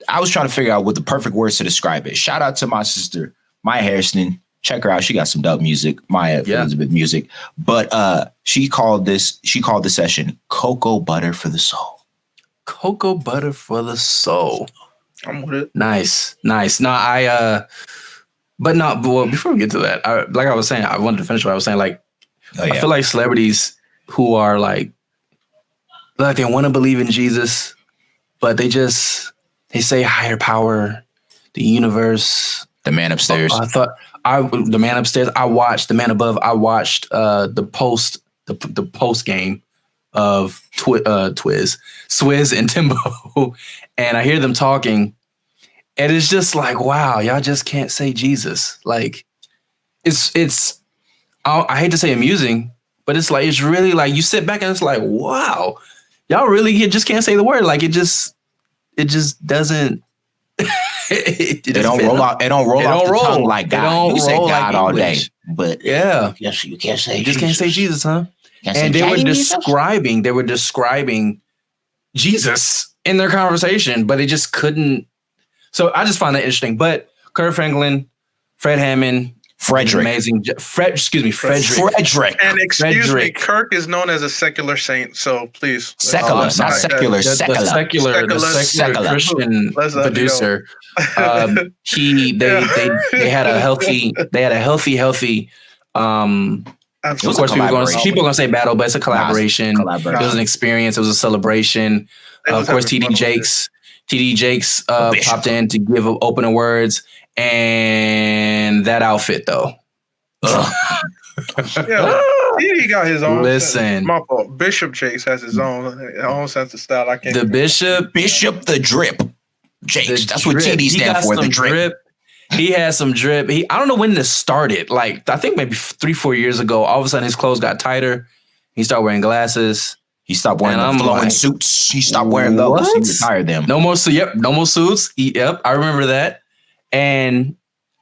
I was trying to figure out what the perfect words to describe it. Shout out to my sister, Maya Harrison. Check her out. She got some dope music, Maya Elizabeth music. But she called this session Cocoa Butter for the Soul. Cocoa Butter for the Soul. I'm with it. Nice. No, but before we get to that, like I was saying, I wanted to finish what I was saying. Like, I feel like celebrities who are like they want to believe in Jesus, but they say higher power, the universe, the man upstairs. The man upstairs. I watched the man above. I watched the post game of Swizz and Timbo, and I hear them talking, and it's just like, wow, y'all just can't say Jesus. Like, it's. I hate to say amusing, but it's like, it's really like you sit back and it's like, wow, y'all really just can't say the word. Like it just doesn't. It don't roll off. It don't roll off the tongue like God. You say God like all day, but yes, you can't say. You just can't say Jesus, huh? And they were describing Jesus in their conversation, but it just couldn't. So I just find that interesting. But Kirk Franklin, Fred Hammond. Frederick. Amazing. Frederick. And excuse me, Kirk is known as a secular saint, so please. Secular, not secular. The secular Christian producer. They had a healthy. Of course, people are going to say battle, but it's a collaboration. It was an experience. It was a celebration. Of course, TD Jakes popped in to give opening words. And that outfit, though. He got his own. Listen, my fault. Bishop Jakes has his own sense of style. I can't. The Bishop the drip Jakes. That's what TD stands for. The drip. He has some drip. I don't know when this started. Like I think maybe 3-4 years ago. All of a sudden, his clothes got tighter. He started wearing glasses. He stopped wearing the flowing suits. He stopped wearing those. He retired them. No more suits. I remember that. And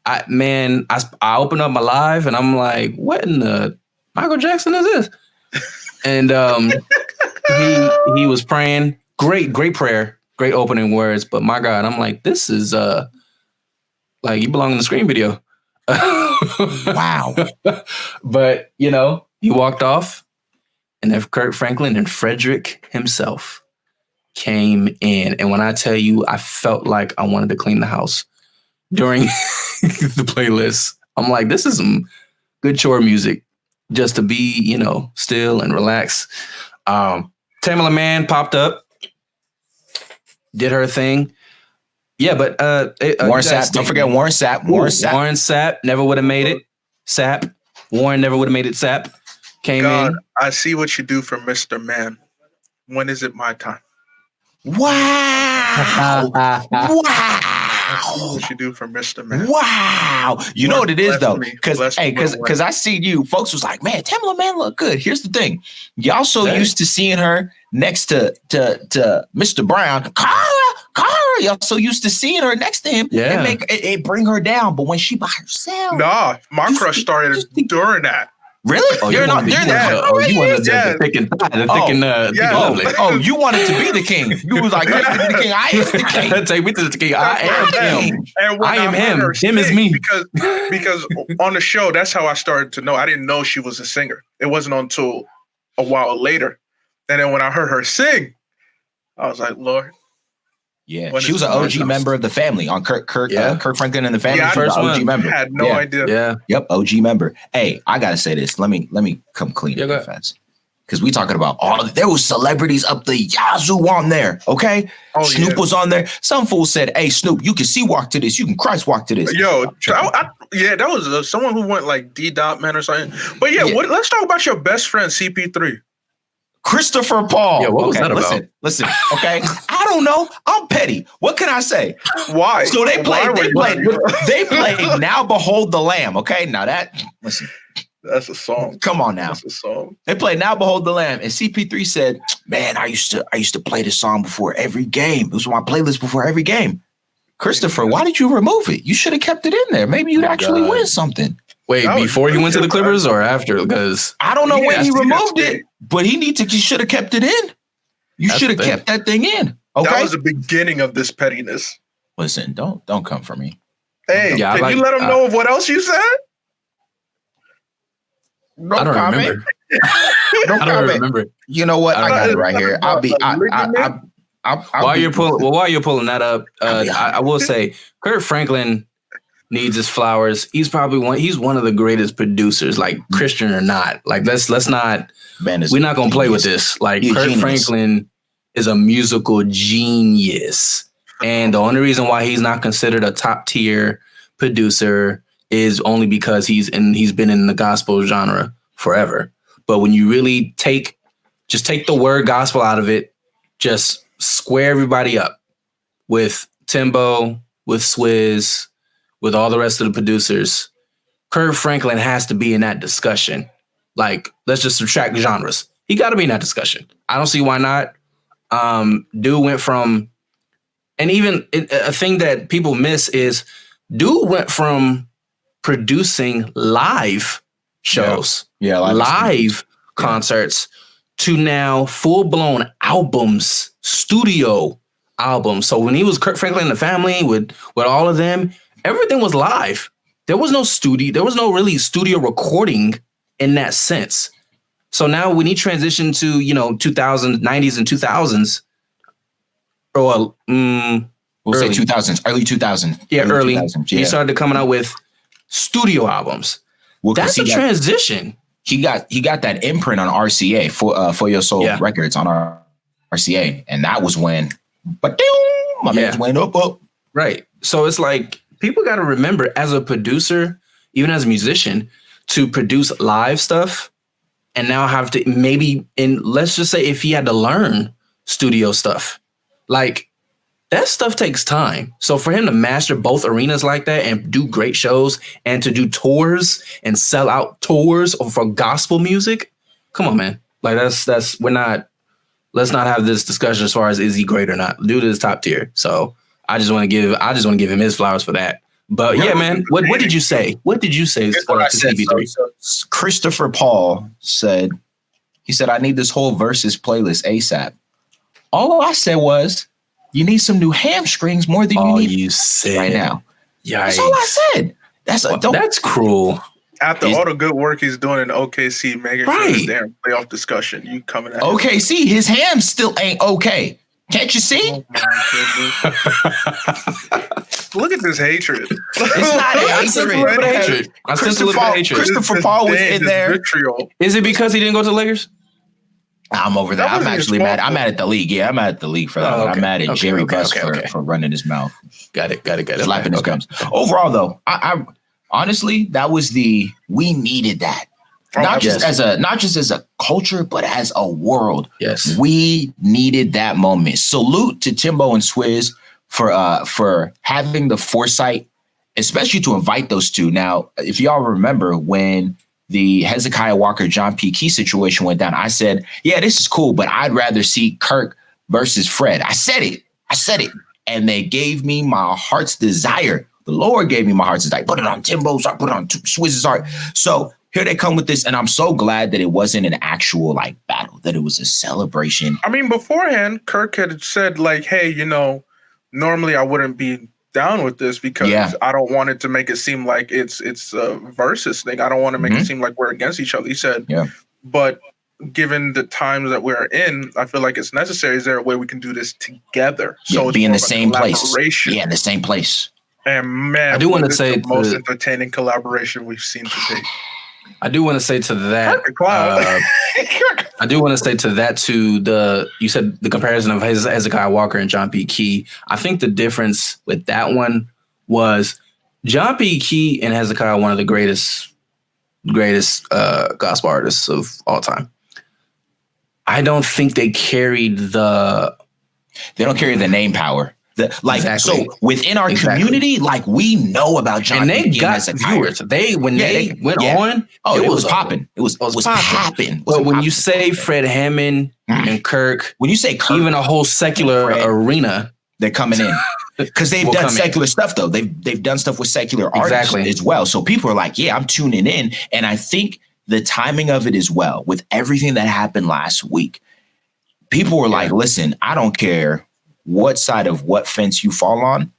I opened up my live and I'm like, what in the Michael Jackson is this? And he was praying. Great prayer, great opening words. But my God, I'm like, this is like you belong in the Scream video. Wow. But he walked off, and then Kirk Franklin and Frederick himself came in. And when I tell you, I felt like I wanted to clean the house during the playlist. I'm like, this is some good chore music just to be, still and relax. Tamela Mann popped up, did her thing. Yeah, but Warren Sapp. Don't forget Warren Sapp. Warren Sapp never would have made it. Warren never would have made it. Sapp came in. I see what you do for Mr. Man. When is it my time? Wow. What you do for Mr. Man? Wow. You know what it is though? Because I see you. Folks was like, man, Tamela Mann look good. Here's the thing. Y'all so used to seeing her next to Mr. Brown. Cara. Y'all so used to seeing her next to him. Yeah. It bring her down. But when she by herself. Nah, my crush started during that. Really? You wanted the thick and public. Oh, you wanted to be the king. You was like, take me to the king. I is the king. Take me to the king. I am him. And I am him. Him is me. Because on the show, that's how I started to know. I didn't know she was a singer. It wasn't until a while later. And then when I heard her sing, I was like, Lord, Yeah, When she was it's an OG March. member of the family on Kirk Yeah. Franklin and the family. Yeah, She was first an OG one. member. Had no Yeah. idea. Yeah. Yep, OG member. Hey, I gotta say this. Let me come clean Yeah, and go ahead. confess. Because we talking about all of there was celebrities up the yazoo on there. Okay, Oh, Snoop yeah. was on there. Some fool said, "Hey, Snoop, you can see walk to this. You can Christ walk to this." Yo, I'm tripping. yeah, that was someone who went like D. Dot Man or something. But yeah, Yeah. let's talk about your best friend CP3. Christopher Paul. Yeah, what was that listen, about? Listen, okay. I don't know. I'm petty. What can I say? Why? So they Why played. were you- They played. Now behold the Lamb. Okay, now that listen. That's a song. Come on now. That's a song. They played Now Behold the Lamb, and CP3 said, "Man, I used to play this song before every game. It was on my playlist before every game." Christopher, why did you remove it? You should have kept it in there. Maybe you'd actually win something. Wait, That was before he went to the good, Clippers or after? Because I don't know He when has he to removed stay. it, but he should have kept it in. You That's should have the thing. kept that thing in. That Okay. was the beginning of this pettiness. Listen, don't come for me. Hey, Yeah, can you let him know of what else you said? No I don't comment. remember. No I don't comment. remember. You know what? I got it right here. I'll While be- you're pulling that up, I will say Kurt Franklin needs his flowers. He's one of the greatest producers, like Christian or not. Like let's not Man is we're not gonna play with genius. this. Like He's a Kurt genius. Franklin is a musical genius. And the only reason why he's not considered a top tier producer is only because he's been in the gospel genre forever. But when you really take the word gospel out of it, just square everybody up with Timbo, with Swizz, with all the rest of the producers. Kurt Franklin has to be in that discussion. Like, let's just subtract genres. He got to be in that discussion. I don't see why not. Dude went from, and even a thing that people miss is dude went from producing live shows, Yeah, live concerts, to now full-blown albums, studio albums. So when he was Kurt Franklin and the family with all of them, everything was live. There was no studio. There was no really studio recording in that sense. So now when he transitioned to, 90s and 2000s, or we'll early. say 2000s, early 2000s. early, 2000s, he started coming out with studio albums. Well, 'cause That's a transition. He got that imprint on RCA for Your Soul Yeah. Records on our RCA, and that was when, my man's went up. Right. So it's like people got to remember, as a producer, even as a musician, to produce live stuff, and now have to let's just say if he had to learn studio stuff, like that stuff takes time. So for him to master both arenas like that and do great shows and to do tours and sell out tours for gospel music, come on, man. Like let's not have this discussion as far as is he great or not. Dude is top tier. So I just want to give him his flowers for that. But yeah, man, what did you say? What did you say? Here's what I To said. CP3? So Christopher Paul said, I need this whole versus playlist ASAP. All I said was, you need some new hamstrings more than you need you said right now. Yeah, That's all I said. That's cruel. After all the good work he's doing in OKC, making sure Right. this damn playoff discussion, you coming at him. OKC, his hams still ain't okay. Can't you see? Oh my goodness. Look at this hatred. It's not a I sense a little bit of hatred. I sense a little bit of hatred. Christopher Paul was in there. Vitriol. Is it because he didn't go to the Lakers? I'm over that. That I'm wasn't actually his mad. fault. I'm mad at the league. Yeah, I'm mad at the league for that. Oh, okay. I'm mad at Okay, Jerry okay, Buss okay. for running his mouth. Got it. Slapping his Okay. gums. Overall, though, I honestly, that was we needed that. Not just as a culture, but as a world. Yes. We needed that moment. Salute to Timbo and Swizz for having the foresight, especially to invite those two. Now, if y'all remember when the Hezekiah Walker, John P. Key situation went down, I said, yeah, this is cool, but I'd rather see Kirk versus Fred. I said it. And they gave me my heart's desire. The Lord gave me my heart's desire. Put it on Timbo's heart, put it on Swizz's heart. So here they come with this, and I'm so glad that it wasn't an actual battle, that it was a celebration. I mean, beforehand, Kirk had said hey, normally I wouldn't be down with this because I don't want it to make it seem like it's a versus thing. I don't want to make it seem like we're against each other. He said, but given the times that we're in, I feel like it's necessary. Is there a way we can do this together? So it's be in more the of a same place. collaboration. Yeah, in the same place. And man, I do want to this say is the most entertaining collaboration we've seen to date. I do want to say to that. I do want to say to that too. You said the comparison of Hezekiah Walker and John P. Key. I think the difference with that one was John P. Key and Hezekiah, one of the greatest gospel artists of all time. I don't think they carried the. They don't carry the name power. Exactly. So within our community, like we know about John, and they P. got viewers. They went on. Oh, it was popping. It was popping. But when you say Fred Hammond and Kirk, when you say Kirk, even a whole secular arena, they're coming in because they've done secular stuff though. They've done stuff with secular artists as well. So people are like, yeah, I'm tuning in, and I think the timing of it as well with everything that happened last week. People were like, listen, I don't care what side of what fence you fall on.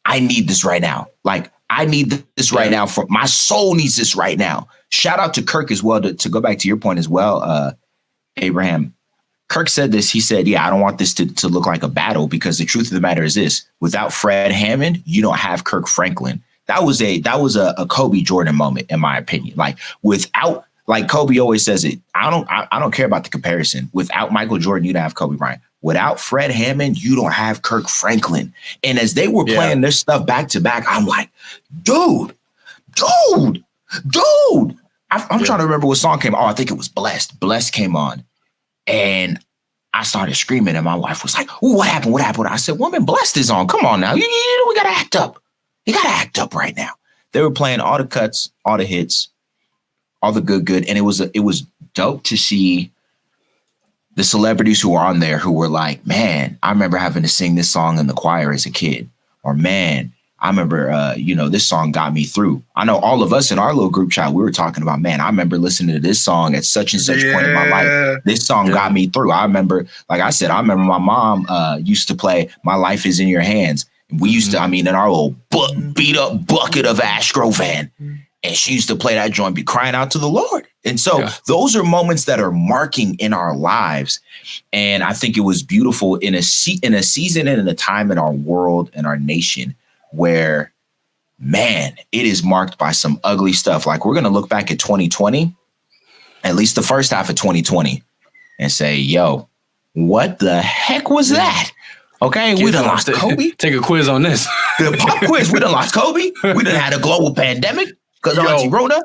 I need this right now. Like, I need this right now. For my soul needs this right now. Shout out to Kirk as well, to go back to your point as well, Abraham. Kirk said this. He said, yeah, I don't want this to look like a battle, because the truth of the matter is this: without Fred Hammond, you don't have Kirk Franklin. That was a Kobe Jordan moment, in my opinion. Like, without, like Kobe always says it, I don't care about the comparison. Without Michael Jordan, you don't have Kobe Bryant. Without Fred Hammond, you don't have Kirk Franklin. And as they were playing their stuff back to back, I'm like, dude. I'm trying to remember what song came on. Oh, I think it was Blessed. Blessed came on. And I started screaming, and my wife was like, "Ooh, what happened? What happened?" I said, "Woman, Blessed is on. Come on now. We got to act up. You got to act up right now." They were playing all the cuts, all the hits, all the good. And it was dope to see the celebrities who were on there who were like, man, I remember having to sing this song in the choir as a kid. Or, man, I remember, this song got me through. I know all of us in our little group chat, we were talking about, man, I remember listening to this song at such and such point in my life. This song got me through. I remember, like I said, I remember my mom used to play My Life Is in Your Hands. We used to, in our old beat up bucket of Astro van. And she used to play that joint, be crying out to the Lord. And so those are moments that are marking in our lives. And I think it was beautiful in a season and in a time in our world and our nation where, man, it is marked by some ugly stuff. Like, we're going to look back at 2020, at least the first half of 2020, and say, yo, what the heck was that? Okay, we done lost Kobe. Take a quiz on this. The pop quiz, we done lost Kobe. We done had a global pandemic. Because Auntie Rhoda,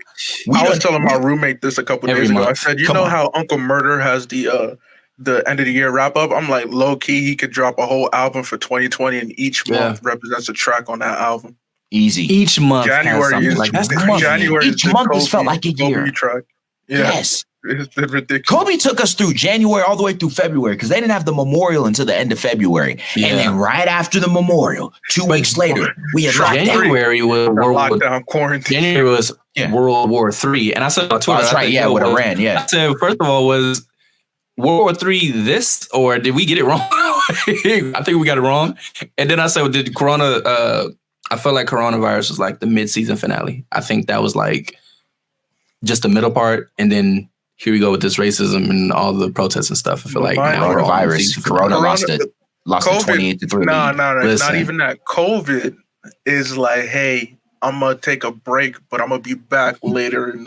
I was telling my roommate this a couple days ago. I said, you know how Uncle Murder has the end of the year wrap up? I'm like, low key, he could drop a whole album for 2020, and each month represents a track on that album. Easy. Each month. January is like January. Each month has felt like a year. Track. Yeah. Yes. It's ridiculous. Kobe took us through January all the way through February, because they didn't have the memorial until the end of February. Yeah. And then right after the memorial, 2 weeks later, we had January was lockdown, quarantine. January was World War III. And I said on Twitter, that's right, with Iran, I said, first of all, was World War III this, or did we get it wrong? I think we got it wrong. And then I said, did Corona, I felt like coronavirus was like the mid-season finale. I think that was like just the middle part, and then here we go with this racism and all the protests and stuff. I feel like Corona lost it 28-3. No, not even that. COVID is like, hey, I'm gonna take a break, but I'm gonna be back later for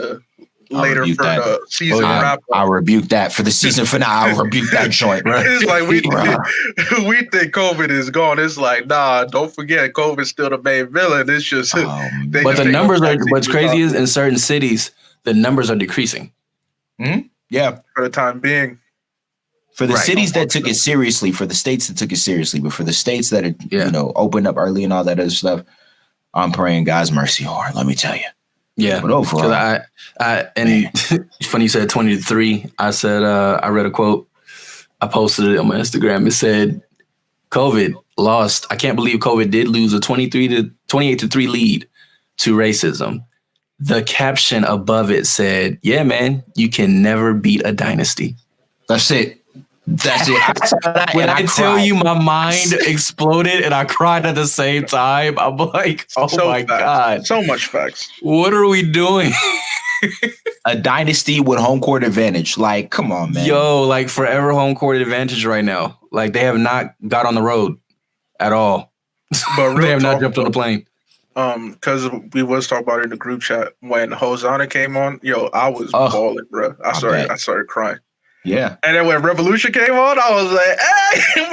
the season wrap. I'll rebuke that for the season finale. I'll rebuke that joint. Right? It's like we think COVID is gone. It's like, nah, don't forget, COVID's still the main villain. It's just, but the numbers are. What's crazy is in certain cities, the numbers are decreasing. Mm-hmm. Yeah, for the time being. For the cities that took it seriously, for the states that took it seriously, but for the states that are, opened up early and all that other stuff, I'm praying God's mercy on. Let me tell you. Yeah, but overall, and it's funny you said 20-3. I said I read a quote. I posted it on my Instagram. It said, "COVID lost. I can't believe COVID did lose a 28-3 lead to racism." The caption above it said, "Yeah, man, you can never beat a dynasty." That's it. That's it. When I tell you my mind exploded and I cried at the same time, I'm like, oh my God. So much facts. What are we doing? a dynasty with home court advantage. Like, come on, man. Yo, like forever home court advantage right now. Like they have not got on the road at all. But They real have not talk, jumped on the plane. because we was talking about it in the group chat when Hosanna came on. Yo, I was balling, bro. I started crying. Yeah. And then when Revolution came on, I was like, "Hey,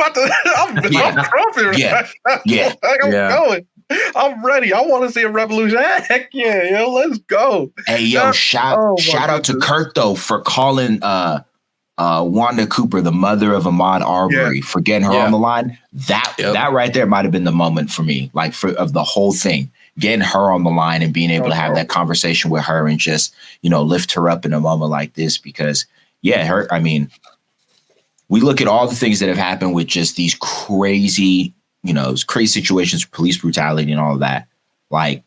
I'm crumping. Yeah. Yeah. Like, I'm going. I'm ready. I want to see a Revolution. Heck yeah, yo, let's go." Hey, yo, shout out to Kirk though for calling Wanda Cooper, the mother of Ahmaud Arbery, for getting her on the line. That right there might have been the moment for me, like of the whole thing. Getting her on the line and being able to have that conversation with her and just, lift her up in a moment like this because I mean, we look at all the things that have happened with just these crazy, crazy situations, police brutality and all of that. Like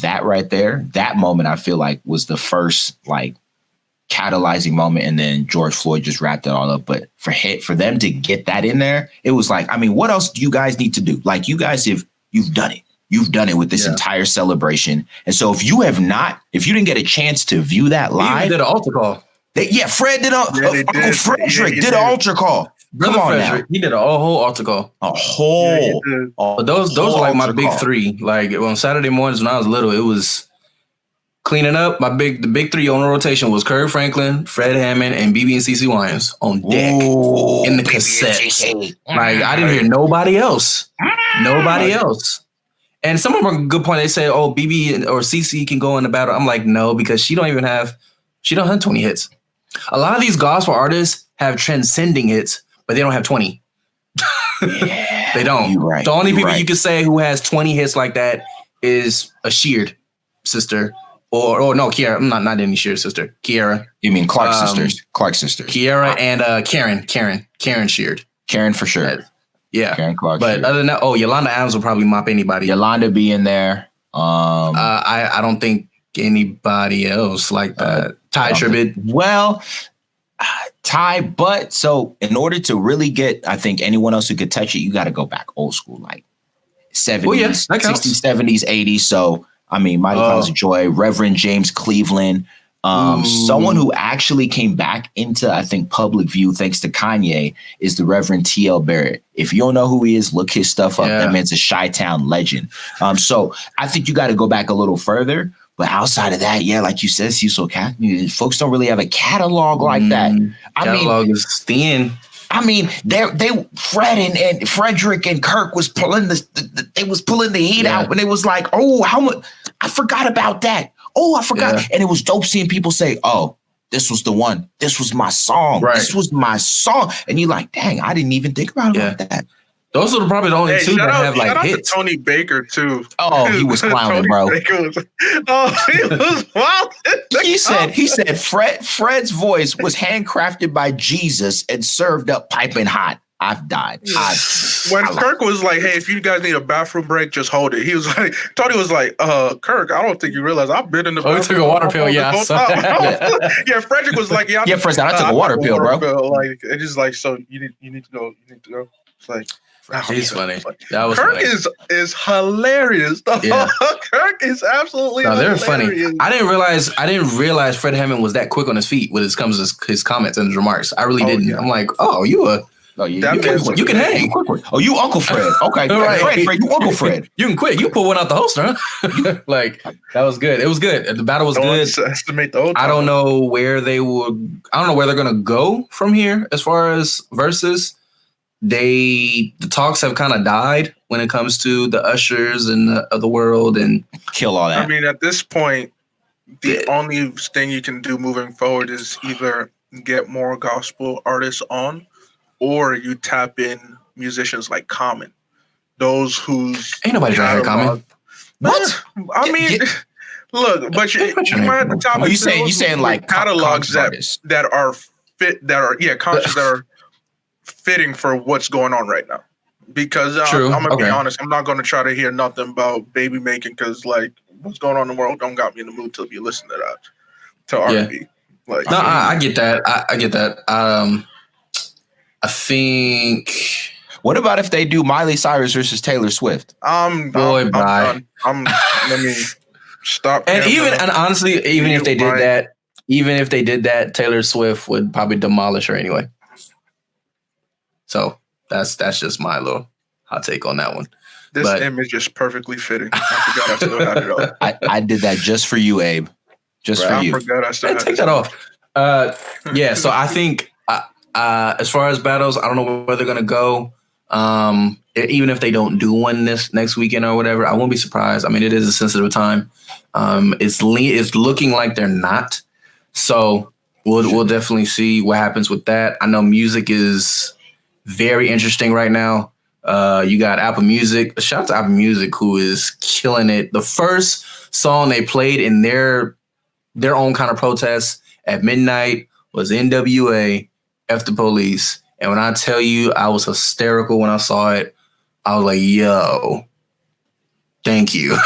that right there, that moment I feel like was the first like catalyzing moment, and then George Floyd just wrapped it all up. But for them to get that in there, it was like, I mean, what else do you guys need to do? Like you guys, you've done it. You've done it with this entire celebration. And so if you didn't get a chance to view that live, He did an altar call. Fred did Uncle Frederick did an altar call. Brother Frederick, he did a whole altar call. But those are like my big three. Like on Saturday mornings when I was little, it was cleaning up. The big three on rotation was Kirk Franklin, Fred Hammond, and BB and CC Wines on deck in the cassettes. Like I didn't hear nobody else. Nobody else. And some of them are a good point. They say, "Oh, BB or CC can go in the battle." I'm like, no, because she don't have 20 hits. A lot of these gospel artists have transcending hits, but they don't have 20. They don't. Right, the only people you can say who has 20 hits like that is a Sheard sister. Or no, Kiara. I'm not any Sheard sister. Kiara. You mean Clark sisters? Clark sisters. Kiara and Karen Sheard. Karen for sure. Yeah. Karen Clark. But Sheard. other than that, Yolanda Adams will probably mop anybody. Yolanda be in there. I don't think anybody else like that. Ty Tribbett. Well, Ty, but so in order to really get, I think anyone else who could touch it, you got to go back old school, like 70s, 60s, 70s, 80s. So, I mean, Mighty Clouds of Joy, Reverend James Cleveland, someone who actually came back into, I think, public view thanks to Kanye is the Reverend T.L. Barrett. If you don't know who he is, look his stuff up. That man's a Chi-Town legend. So I think you got to go back a little further. But outside of that, like you said, Cecil, folks don't really have a catalog like that. Catalog is thin. I mean, Fred and Frederick and Kirk was pulling they was pulling the heat out, and it was like, oh, how much? I forgot about that. Oh, I forgot, and it was dope seeing people say, oh, this was the one. This was my song. Right. This was my song, and you're like, dang, I didn't even think about it like that. Those are probably the only two that have like hits. To Tony Baker too. Oh, he was clowning, bro. He was wild. He said Fred's voice was handcrafted by Jesus and served up piping hot. I've died. When Kirk was like, "Hey, if you guys need a bathroom break, just hold it." He was like, Tony was like, Kirk, I don't think you realize I've been in the bathroom. Oh, he took a water pill, Yeah, Frederick was like, "Yeah, Fred, I took a water pill, bro." Like, it's just like, so you need to go. You need to go. It's like. He's funny. That was Kirk funny. is hilarious. Yeah. Kirk is absolutely hilarious. They're funny. I didn't realize Fred Hammond was that quick on his feet when it comes to his comments and his remarks. I really didn't. Yeah. I'm like, you can hang. Oh, you Uncle Fred. Okay. Right. Fred, you Uncle Fred. You can quit. You pull one out the holster, huh? Like, that was good. It was good. The battle was good. Estimate the old I don't know where they're going to go from here as far as verses. The talks have kind of died when it comes to the ushers and the world and kill all that. I mean, at this point, the only thing you can do moving forward is either get more gospel artists on, or you tap in musicians like Common, those whose ain't nobody trying to hear Common. What? I mean, look, but you might have to tap into you saying like catalogs that are fit, conscious that are fitting for what's going on right now, because I'm gonna be honest, I'm not gonna try to hear nothing about baby making, because like what's going on in the world don't got me in the mood to be listening to that, to R&B. Like, no, I get that. I get that. I think. What about if they do Miley Cyrus versus Taylor Swift? I'm done. Let me stop. And honestly, even if they did that, even if they did that, Taylor Swift would probably demolish her anyway. So that's just my little hot take on that one. This But- image is perfectly fitting. I forgot I still had it up. I did that just for you, Abe. Just for I you. forgot I still Hey, had take this that up. off. Yeah, so I think as far as battles, I don't know where they're gonna go. Even if they don't do one this next weekend or whatever, I won't be surprised. I mean, it is a sensitive time. It's looking like they're not. So we'll definitely see what happens with that. I know music is very interesting right now. You got Apple Music. Shout out to Apple Music, who is killing it. The first song they played in their own kind of protest at midnight was NWA, F the Police. And when I tell you, I was hysterical when I saw it. I was like, yo, thank you.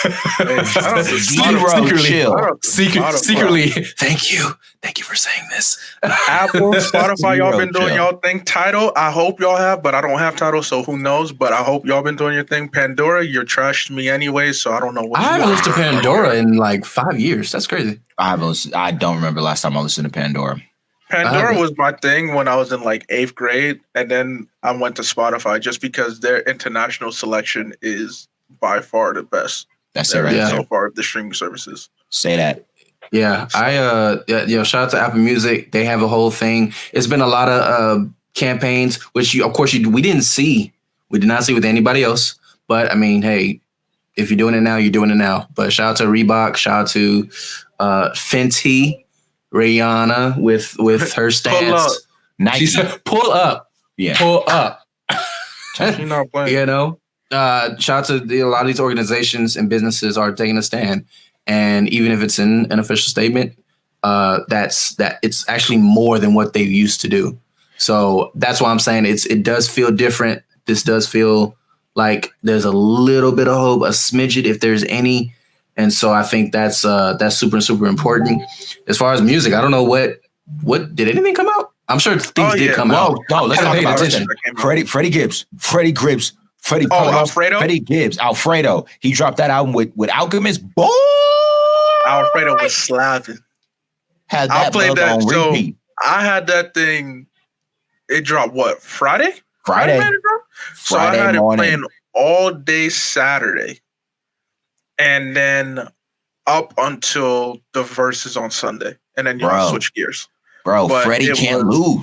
Hey, shout out to Zero Spotify. chill. Shout out to Spotify. Secretly, thank you. Thank you for saying this. Apple, Spotify, y'all been doing Chill. y'all thing. Tidal, I hope y'all have, but I don't have Tidal, so who knows? But I hope y'all been doing your thing. Pandora, you're trashed me anyway, so I don't know what I you haven't want. listened to Pandora in like 5 years. That's crazy. I don't remember last time I listened to Pandora. Pandora was my thing when I was in like 8th grade, and then I went to Spotify just because their international selection is by far the best. That's it right Yeah. there. So far, of the streaming services. Say that. Yeah, shout out to Apple Music. They have a whole thing. It's been a lot of campaigns, which we didn't see. We did not see with anybody else. But I mean, hey, if you're doing it now, you're doing it now. But shout out to Reebok. Shout out to Fenty, Rihanna with her stance. Nike. She said, "Pull up, Yeah. pull up." You're not playing. You know, shout out to a lot of these organizations and businesses are taking a stand, and even if it's in an official statement, it's actually more than what they used to do. So that's why I'm saying it does feel different. This does feel like there's a little bit of hope, a smidget if there's any, and so I think that's super important. As far as music, I don't know what did anything come out? I'm sure things did come out. No, let's I talk haven't about paid this. attention. Freddie Gibbs, Alfredo? Freddie Gibbs, Alfredo. He dropped that album with Alchemist. Boy, Alfredo was slapping. had I that played bug that. on So repeat. I had that thing. It dropped what? Friday? Friday. night it dropped? So I Friday had it morning. playing all day Saturday, and then up until the verses on Sunday, and then y'all Bro. switch gears. Bro, But Freddie it can't was lose.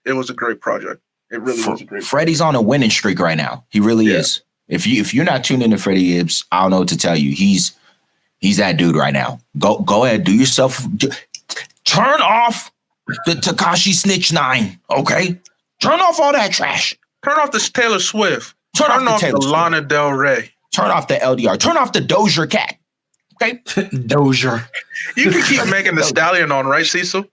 It was a great project. It really was a great. Freddie's on a winning streak right now. He really Yeah. is. If you're not tuned into Freddie Gibbs, I don't know what to tell you. He's that dude right now. Go ahead, do yourself. Turn off the Tekashi Snitch 9, okay? Turn off all that trash. Turn off this Taylor Swift. Turn off the off Taylor the Swift. Lana Del Rey. Turn off the LDR. Turn off the Doja Cat. Okay? Dozier. You can keep making the stallion on, right, Cecil?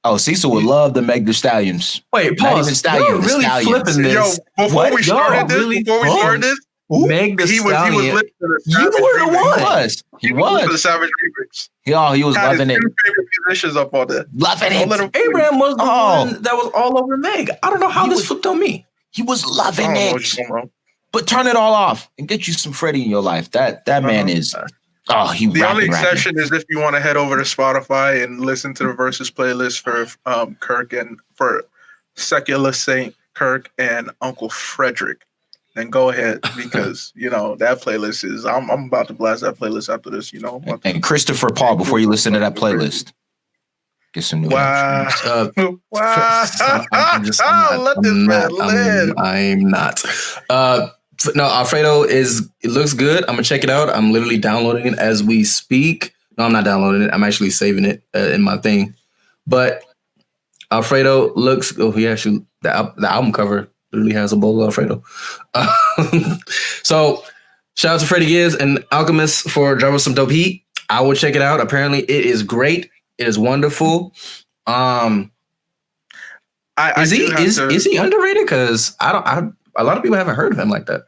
Oh, Cecil would love the Meg the Stallions. Wait, Not pause. even Stallion, You're the really Stallions. flipping this. Yo, before What? we Y'all started this, really Meg the he was Stallion. listening to the You Savage were the remix. one. He was. He He was listening to the was. Savage remix. He was Had his loving it. two favorite musicians up all day. Loving Don't let it. him. Abraham was the Oh. one that was all over Meg. I don't know how He this was- flipped on me. He was I loving don't know it. what you're talking about. But turn it all off and get you some Freddie in your life. That man is. Oh, he The only rapping. exception is if you want to head over to Spotify and listen to the Versus playlist for Kirk and for Secular Saint Kirk and Uncle Frederick. Then go ahead because that playlist is. I'm about to blast that playlist after this. And Christopher Paul, before you listen to that playlist, get some new. Wow. Wow. I'm Let this man live. I'm not. No, Alfredo it looks good. I'm gonna check it out. I'm literally downloading it as we speak. No, I'm not downloading it. I'm actually saving it in my thing. But Alfredo looks. Oh, he actually the album cover literally has a bowl of Alfredo. So shout out to Freddie Gibbs and Alchemist for dropping some dope heat. I will check it out. Apparently, it is great. It is wonderful. Is he underrated? Because a lot of people haven't heard of him like that.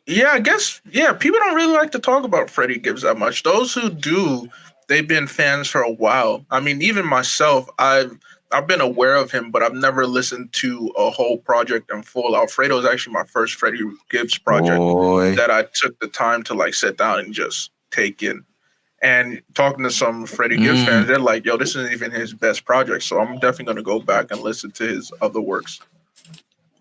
Yeah, I guess. Yeah, people don't really like to talk about Freddie Gibbs that much. Those who do, they've been fans for a while. I mean, even myself, I've been aware of him, but I've never listened to a whole project in full. Alfredo is actually my first Freddie Gibbs project Boy. that I took the time to sit down and just take in. And talking to some Freddie Gibbs fans, they're like, "Yo, this isn't even his best project." So I'm definitely gonna go back and listen to his other works.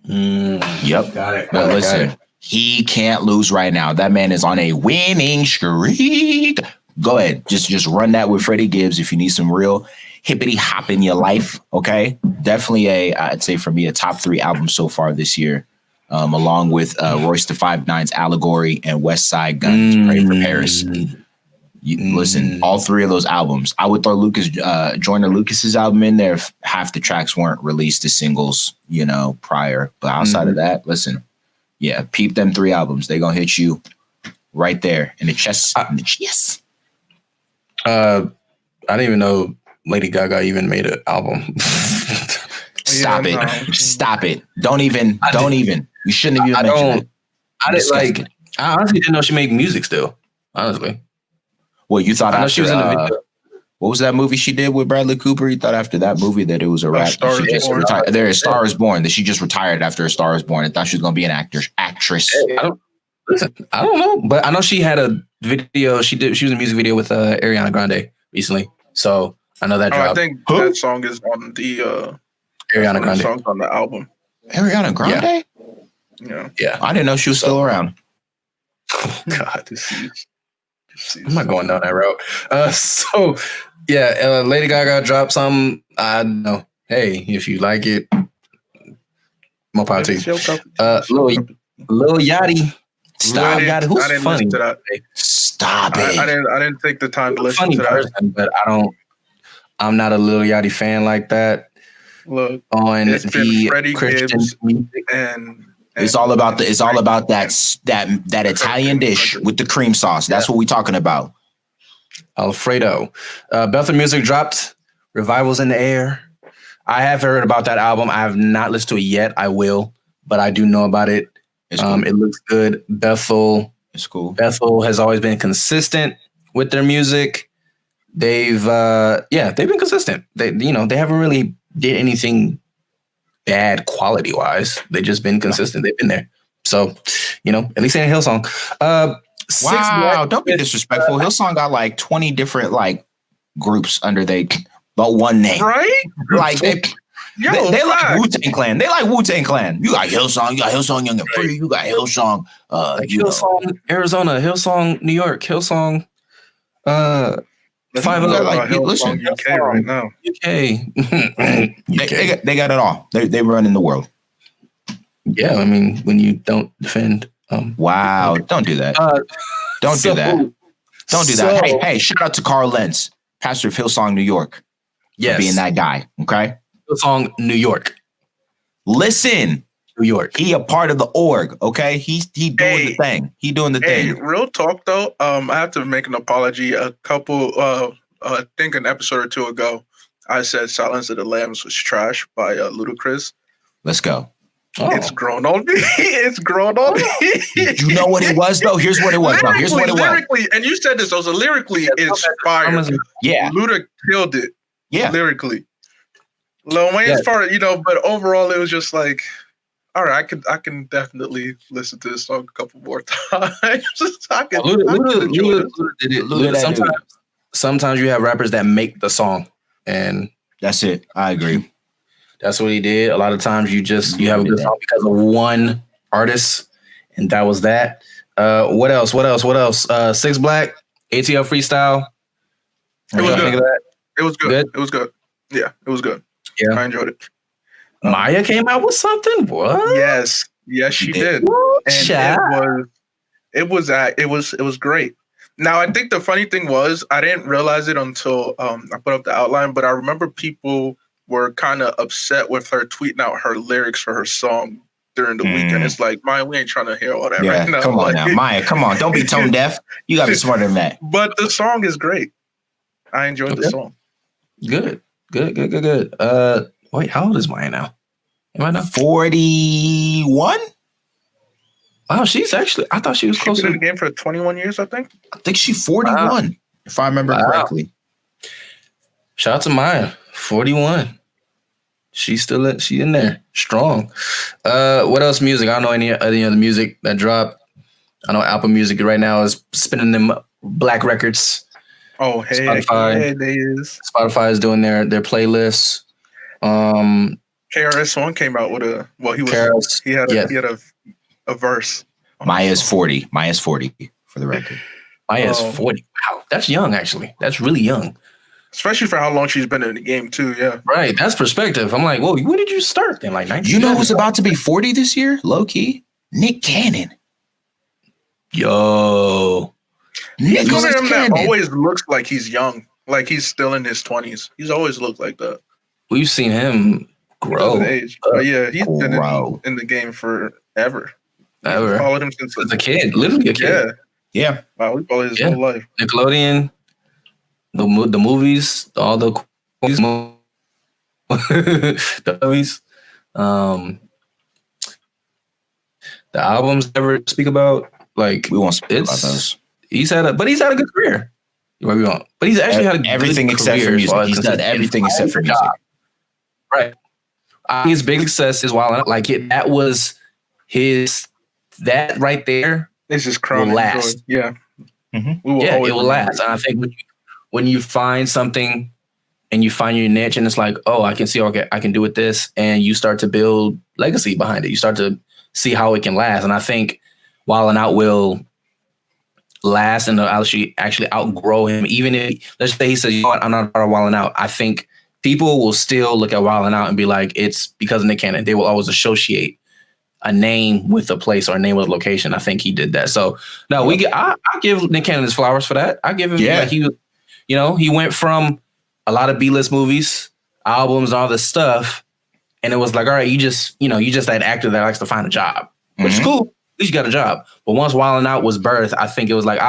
Yep. Got it. But listen, he can't lose right now. That man is on a winning streak. Go ahead, just run that with Freddie Gibbs if you need some real hippity hop in your life. Okay, definitely I'd say for me a top 3 album so far this year, along with Royce da 5'9's Allegory and West Side Gun's Pray for Paris. Listen, all 3 of those albums. I would throw Joyner Lucas's album in there if half the tracks weren't released as singles, prior. But outside of that, listen, yeah, peep them 3 albums. They gonna hit you right there in the chest. Yes. I didn't even know Lady Gaga even made an album. Stop it. Don't even. You shouldn't have even mentioned it. I didn't like. I honestly didn't know she made music still. Honestly. Well, you thought after she was in the video. What was that movie she did with Bradley Cooper? You thought after that movie that it was a rap. Star is Born. There is Star is Born. That she just retired after A Star is Born. I thought she was gonna be an actress. I don't know, but I know she had a video. She was in a music video with Ariana Grande recently. So I know that dropped. I think that song is on the Ariana Grande songs on the album. Ariana Grande? Yeah. I didn't know she was still around. Oh, God, this is I'm not going down that route. Lady Gaga dropped some. I don't know. Hey, if you like it, more power to you. Lil Yachty. Stop, Yachty. Who's funny? Stop it. I didn't take the time to listen to that. Person, but I'm not a Lil Yachty fan like that. Look, on it's been Freddie Christian Gibbs music. and it's all about that Italian dish with the cream sauce. That's what we're talking about. Alfredo. Bethel Music dropped Revivals in the Air. I have heard about that album. I have not listened to it yet. I will, but I do know about it. It's cool. It looks good. Bethel. It's cool. Bethel has always been consistent with their music. They've been consistent. They haven't really did anything bad quality wise. They just been consistent. They've been there. So, at least ain't a Hillsong. Wow, don't be disrespectful. Hillsong got like 20 different like groups under but one name. Right? Like they like Wu-Tang Clan. They like Wu-Tang Clan. You got Hillsong, Young and Free, you got Hillsong, Hillsong, Arizona, Hillsong, New York, Hillsong, 5 Hillsong UK right now. UK. They got it all. They run in the world. Yeah, I mean, when you don't defend. Wow, don't do that. Don't do that. Hey, shout out to Carl Lentz, pastor of Hillsong, New York. Yes. For being that guy, okay? Hillsong, New York. Listen, New York. He a part of the org, okay? He doing the thing. He doing the thing. Real talk though, I have to make an apology. I think an episode or 2 ago, I said Silence of the Lambs was trash by Ludacris. Let's go. Oh. It's grown on me. It's grown on me. You know what it was though? Here's what it was. Lyrically, and you said this also lyrically, it's fire. Yeah. Luda killed it. Yeah. Lyrically. Lil Wayne's part, but overall it was just like, all right, I can definitely listen to this song a couple more times. Luda did it. Sometimes you have rappers that make the song, and that's it. I agree. That's what he did. A lot of times you have a good song because of one artist, and that was that. What else? 6 Black, ATL Freestyle. It was good. It was good. It was good. Yeah, it was good. Yeah, I enjoyed it. Maya came out with something. What? Yes, she did. And it was great. Now, I think the funny thing was I didn't realize it until I put up the outline, but I remember people were kind of upset with her tweeting out her lyrics for her song during the weekend. It's like, Maya, we ain't trying to hear all that right now. Come on now, Maya, come on. Don't be tone deaf. You got to be smarter than that. But the song is great. I enjoyed the song. Good. Wait, how old is Maya now? Am I now 41? Wow, she's actually. I thought she was closer to the game for 21 years. I think she's 41, if I remember correctly. Shout out to Maya, 41. She's still in there, strong. What else? Music? I don't know any other music that dropped. I know Apple Music right now is spinning them black records. Oh, hey, Spotify. yeah, they is. Spotify is doing their playlists. KRS-One came out with a Karis, he had yes. a verse. on Maya's the song. 40. Maya's 40 for the record. Maya's Oh. 40. Wow, that's young actually. That's really young. Especially for how long she's been in the game too. Yeah. Right, that's perspective. I'm like, whoa, when did you start then? Like 19? You know who's about to be 40 this year? Low key. Nick Cannon. Yo. He's one of Nicholas them that Cannon. always looks like he's young, like he's still in his 20s. He's always looked like that. We've seen him grow. His age. But yeah, he's been Grow. in the game forever. Ever. Followed him since As a kid, literally a kid. yeah. Yeah. Wow, we followed his Yeah. whole life. Nickelodeon, the movies, all the the movies, the albums ever speak about. Like We won't speak about it's those. he's had a good career. Where we want, but he's actually had a Everything good except for career as music. far as He's done consistent- everything except for music. Right. His big success is Wild 'N Out. Like that was his that right there. It's just crowning last. joy. Yeah. Mhm. We will Yeah, always it will remember last. And I think when you find something and you find your niche and it's like, oh, I can see, okay, I can do with this. And you start to build legacy behind it. You start to see how it can last. And I think Wild 'N Out will last and they'll actually outgrow him. Even if, let's say he says, you know what, I'm not part of Wild 'N Out. I think people will still look at Wild 'N Out and be like, it's because of Nick Cannon. They will always associate a name with a place or a name with a location. I think he did that. So no, I give Nick Cannon his flowers for that. I give him Yeah. like he was, he went from a lot of B-list movies, albums, all this stuff, and it was like, all right, you just that actor that likes to find a job, which is Mhm. cool. At least you got a job. But once Wild 'N Out was birthed, I think it was like,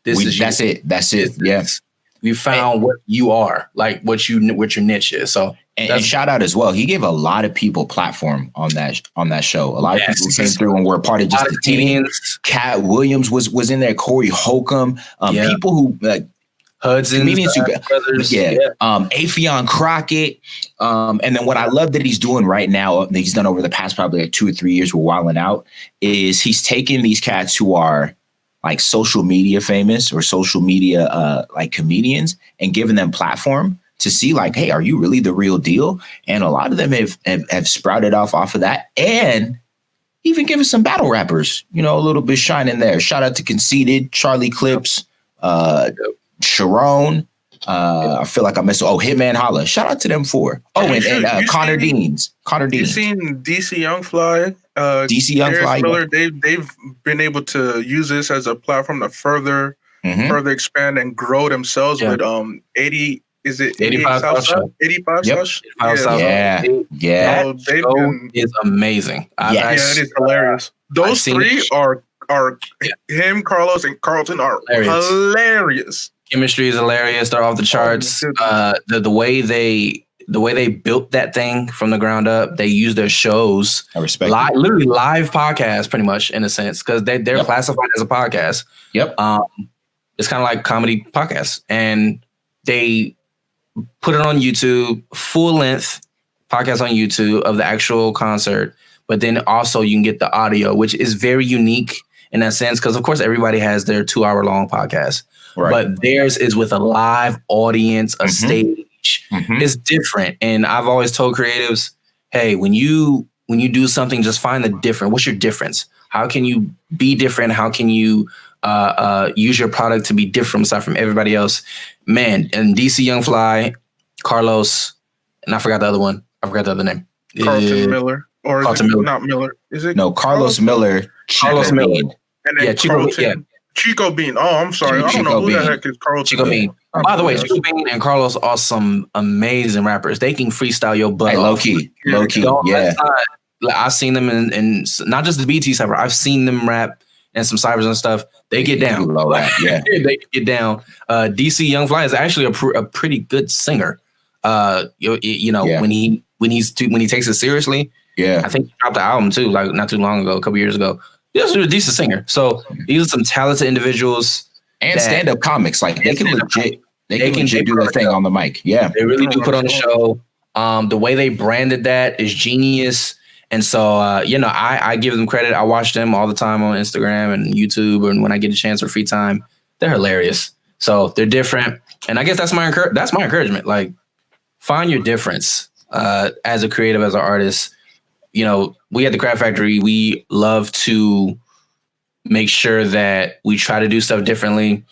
this is That's you. it. That's it. Yes. You found what you are, like what your niche is. So And shout out as well. He gave a lot of people platform on that show. A lot of Yes. people came through and were part of a just lot the of team. comedians, Cat Williams was in there. Corey Holcomb. Yeah. People who like Hudson, comedians who brothers, Afion Crockett. And then what I love that he's doing right now, that he's done over the past probably like 2 or 3 years with Wild 'N Out, is he's taking these cats who are like social media famous or social media like comedians and giving them platform to see like, hey, are you really the real deal? And a lot of them have sprouted off of that and even given some battle rappers, a little bit shine in there. Shout out to Conceited, Charlie Clips, Sharon. I feel like I missed. Oh, Hitman Holla. Shout out to them four. Oh, and Connor Deans. Connor Deans. You've seen DC Young Fly, DC Young Fly. Miller, they've been able to use this as a platform to further expand and grow themselves with 80. Is it 85 South Show? 85 Yep. South Show? 85 South Yeah. So they've Show been, is amazing. Yes. it is hilarious. Those seen three it. are him, Carlos, and Carlton are hilarious. Chemistry is hilarious. They're off the charts. The way they built that thing from the ground up, they use their shows, I respect it. literally live podcasts, pretty much in a sense, because they're classified as a podcast. Yep. It's kind of like comedy podcasts, and they put it on YouTube, full length podcast on YouTube of the actual concert. But then also you can get the audio, which is very unique in that sense, because of course everybody has their 2-hour long podcast. Right. But theirs is with a live audience, a stage. It's different. And I've always told creatives, hey, when you do something, just find the different. What's your difference? How can you be different? How can you use your product to be different aside from everybody else? Man, and DC Young Fly, Carlos, and I forgot the other one. I forgot the other name. Carlton Miller. Or Carlton is it Miller. not Miller? Is it? No, Carlos Miller. Carlos Miller. Bean. And then Chico Bean. Oh, I'm sorry. I don't know who the heck is Carlton. Chico Bean. By the way, Chico Bean and Carlos are some amazing rappers. They can freestyle your butt Hey, off. low key. Yeah. I've seen them in not just the BT cypher. I've seen them rap and some cyphers and stuff. They get down. Low rap, yeah. They get down. DC Young Fly is actually a pretty good singer. When he takes it seriously. Yeah. I think he dropped the album too, like not too long ago, a couple years ago. He's a decent singer. So these are some talented individuals And stand-up comics. Like they can legit do their thing on the mic. Yeah. They really do put on a show. The way they branded that is genius. And so, I give them credit. I watch them all the time on Instagram and YouTube. And when I get a chance for free time, they're hilarious. So they're different. And I guess that's my encouragement. Like, find your difference as a creative, as an artist. You know, we at the Craft Factory, we love to make sure that we try to do stuff differently.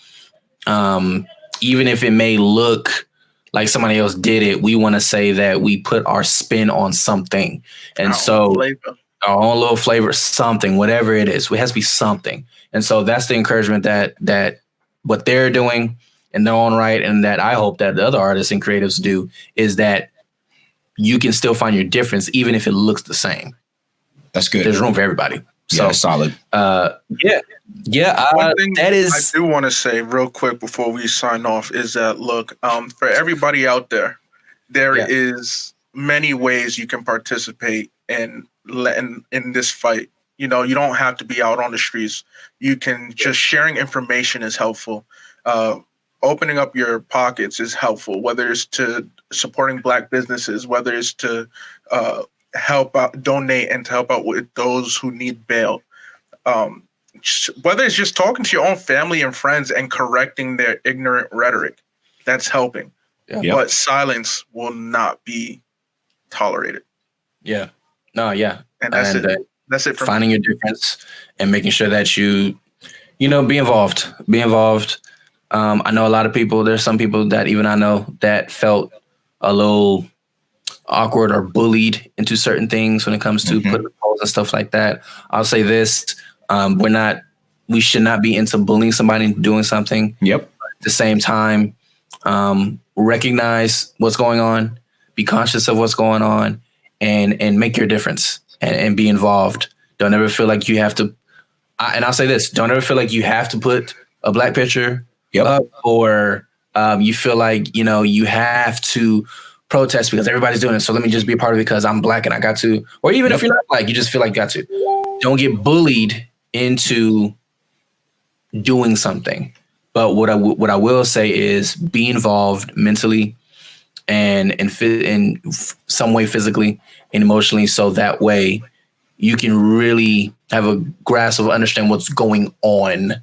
Even if it may look like somebody else did it, we want to say that we put our spin on something. And our own little flavor, something, whatever it is, it has to be something. And so that's the encouragement that what they're doing in their own right, and that I hope that the other artists and creatives do, is that you can still find your difference, even if it looks the same. That's good. There's room for everybody. So solid. One thing that is, I do want to say real quick before we sign off is that, look, for everybody out there, there is many ways you can participate in this fight. You know, you don't have to be out on the streets. You can just sharing information is helpful. Opening up your pockets is helpful, whether it's to supporting Black businesses, whether it's to help out, donate, and to help out with those who need bail. Whether it's just talking to your own family and friends and correcting their ignorant rhetoric, that's helping. Yeah. But silence will not be tolerated. Yeah. No, yeah. And that's it. That's it for finding your difference and making sure that you be involved. Be involved. I know a lot of people, there's some people that even I know that felt a little awkward or bullied into certain things when it comes to putting polls and stuff like that. I'll say this, we should not be into bullying somebody into doing something. Yep. At the same time, recognize what's going on, be conscious of what's going on, and make your difference and be involved. Don't ever feel like you have to, and I'll say this, don't ever feel like you have to put a Black picture up, or you feel like, you have to protest because everybody's doing it. So let me just be a part of it because I'm Black and I got to, or even if you're not Black, you just feel like you got to. Don't get bullied into doing something. But what I will say is be involved mentally and in some way physically and emotionally, so that way you can really have a grasp of understand what's going on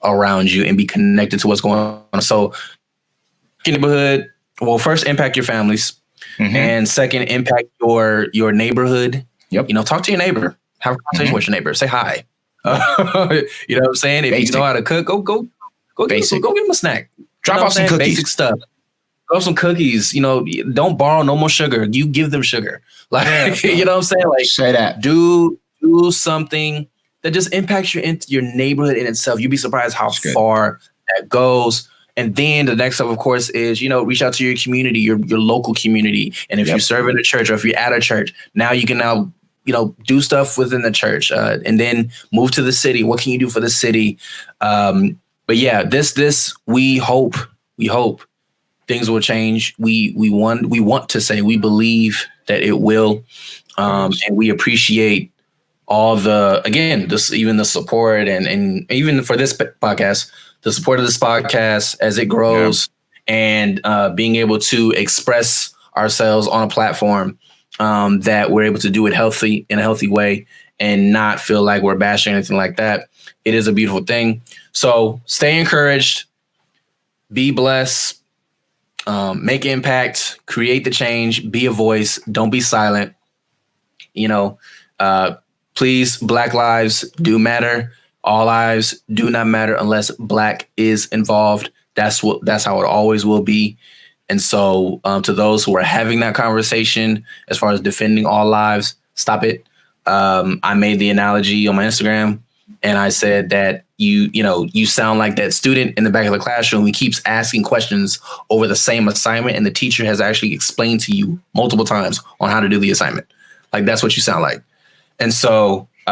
around you and be connected to what's going on. So neighborhood, well, first impact your families, and second impact your neighborhood. Yep. Talk to your neighbor, have a conversation with your neighbor, say hi. You know what I'm saying? If you know how to cook, go give him a snack. Drop off some cookies. Basic stuff. Drop some cookies. Don't borrow no more sugar. You give them sugar. Like, you know what I'm saying? Like, say that. Do something that just impacts your neighborhood in itself. You'd be surprised how far that goes. And then the next step, of course, is, reach out to your community, your local community. And if you serve in a church, or if you're at a church, now you can do stuff within the church, and then move to the city. What can you do for the city? But yeah, this we hope things will change. We want to say we believe that it will, and we appreciate all even the support and even for this podcast, the support of this podcast as it grows, and being able to express ourselves on a platform that we're able to do it in a healthy way and not feel like we're bashing or anything like that. It is a beautiful thing. So stay encouraged, be blessed, make impact, create the change, be a voice, don't be silent. Please, Black lives do matter. All lives do not matter unless Black is involved. That's how it always will be. And so to those who are having that conversation as far as defending all lives, stop it. I made the analogy on my Instagram, and I said that you sound like that student in the back of the classroom who keeps asking questions over the same assignment, and the teacher has actually explained to you multiple times on how to do the assignment. Like, that's what you sound like. And so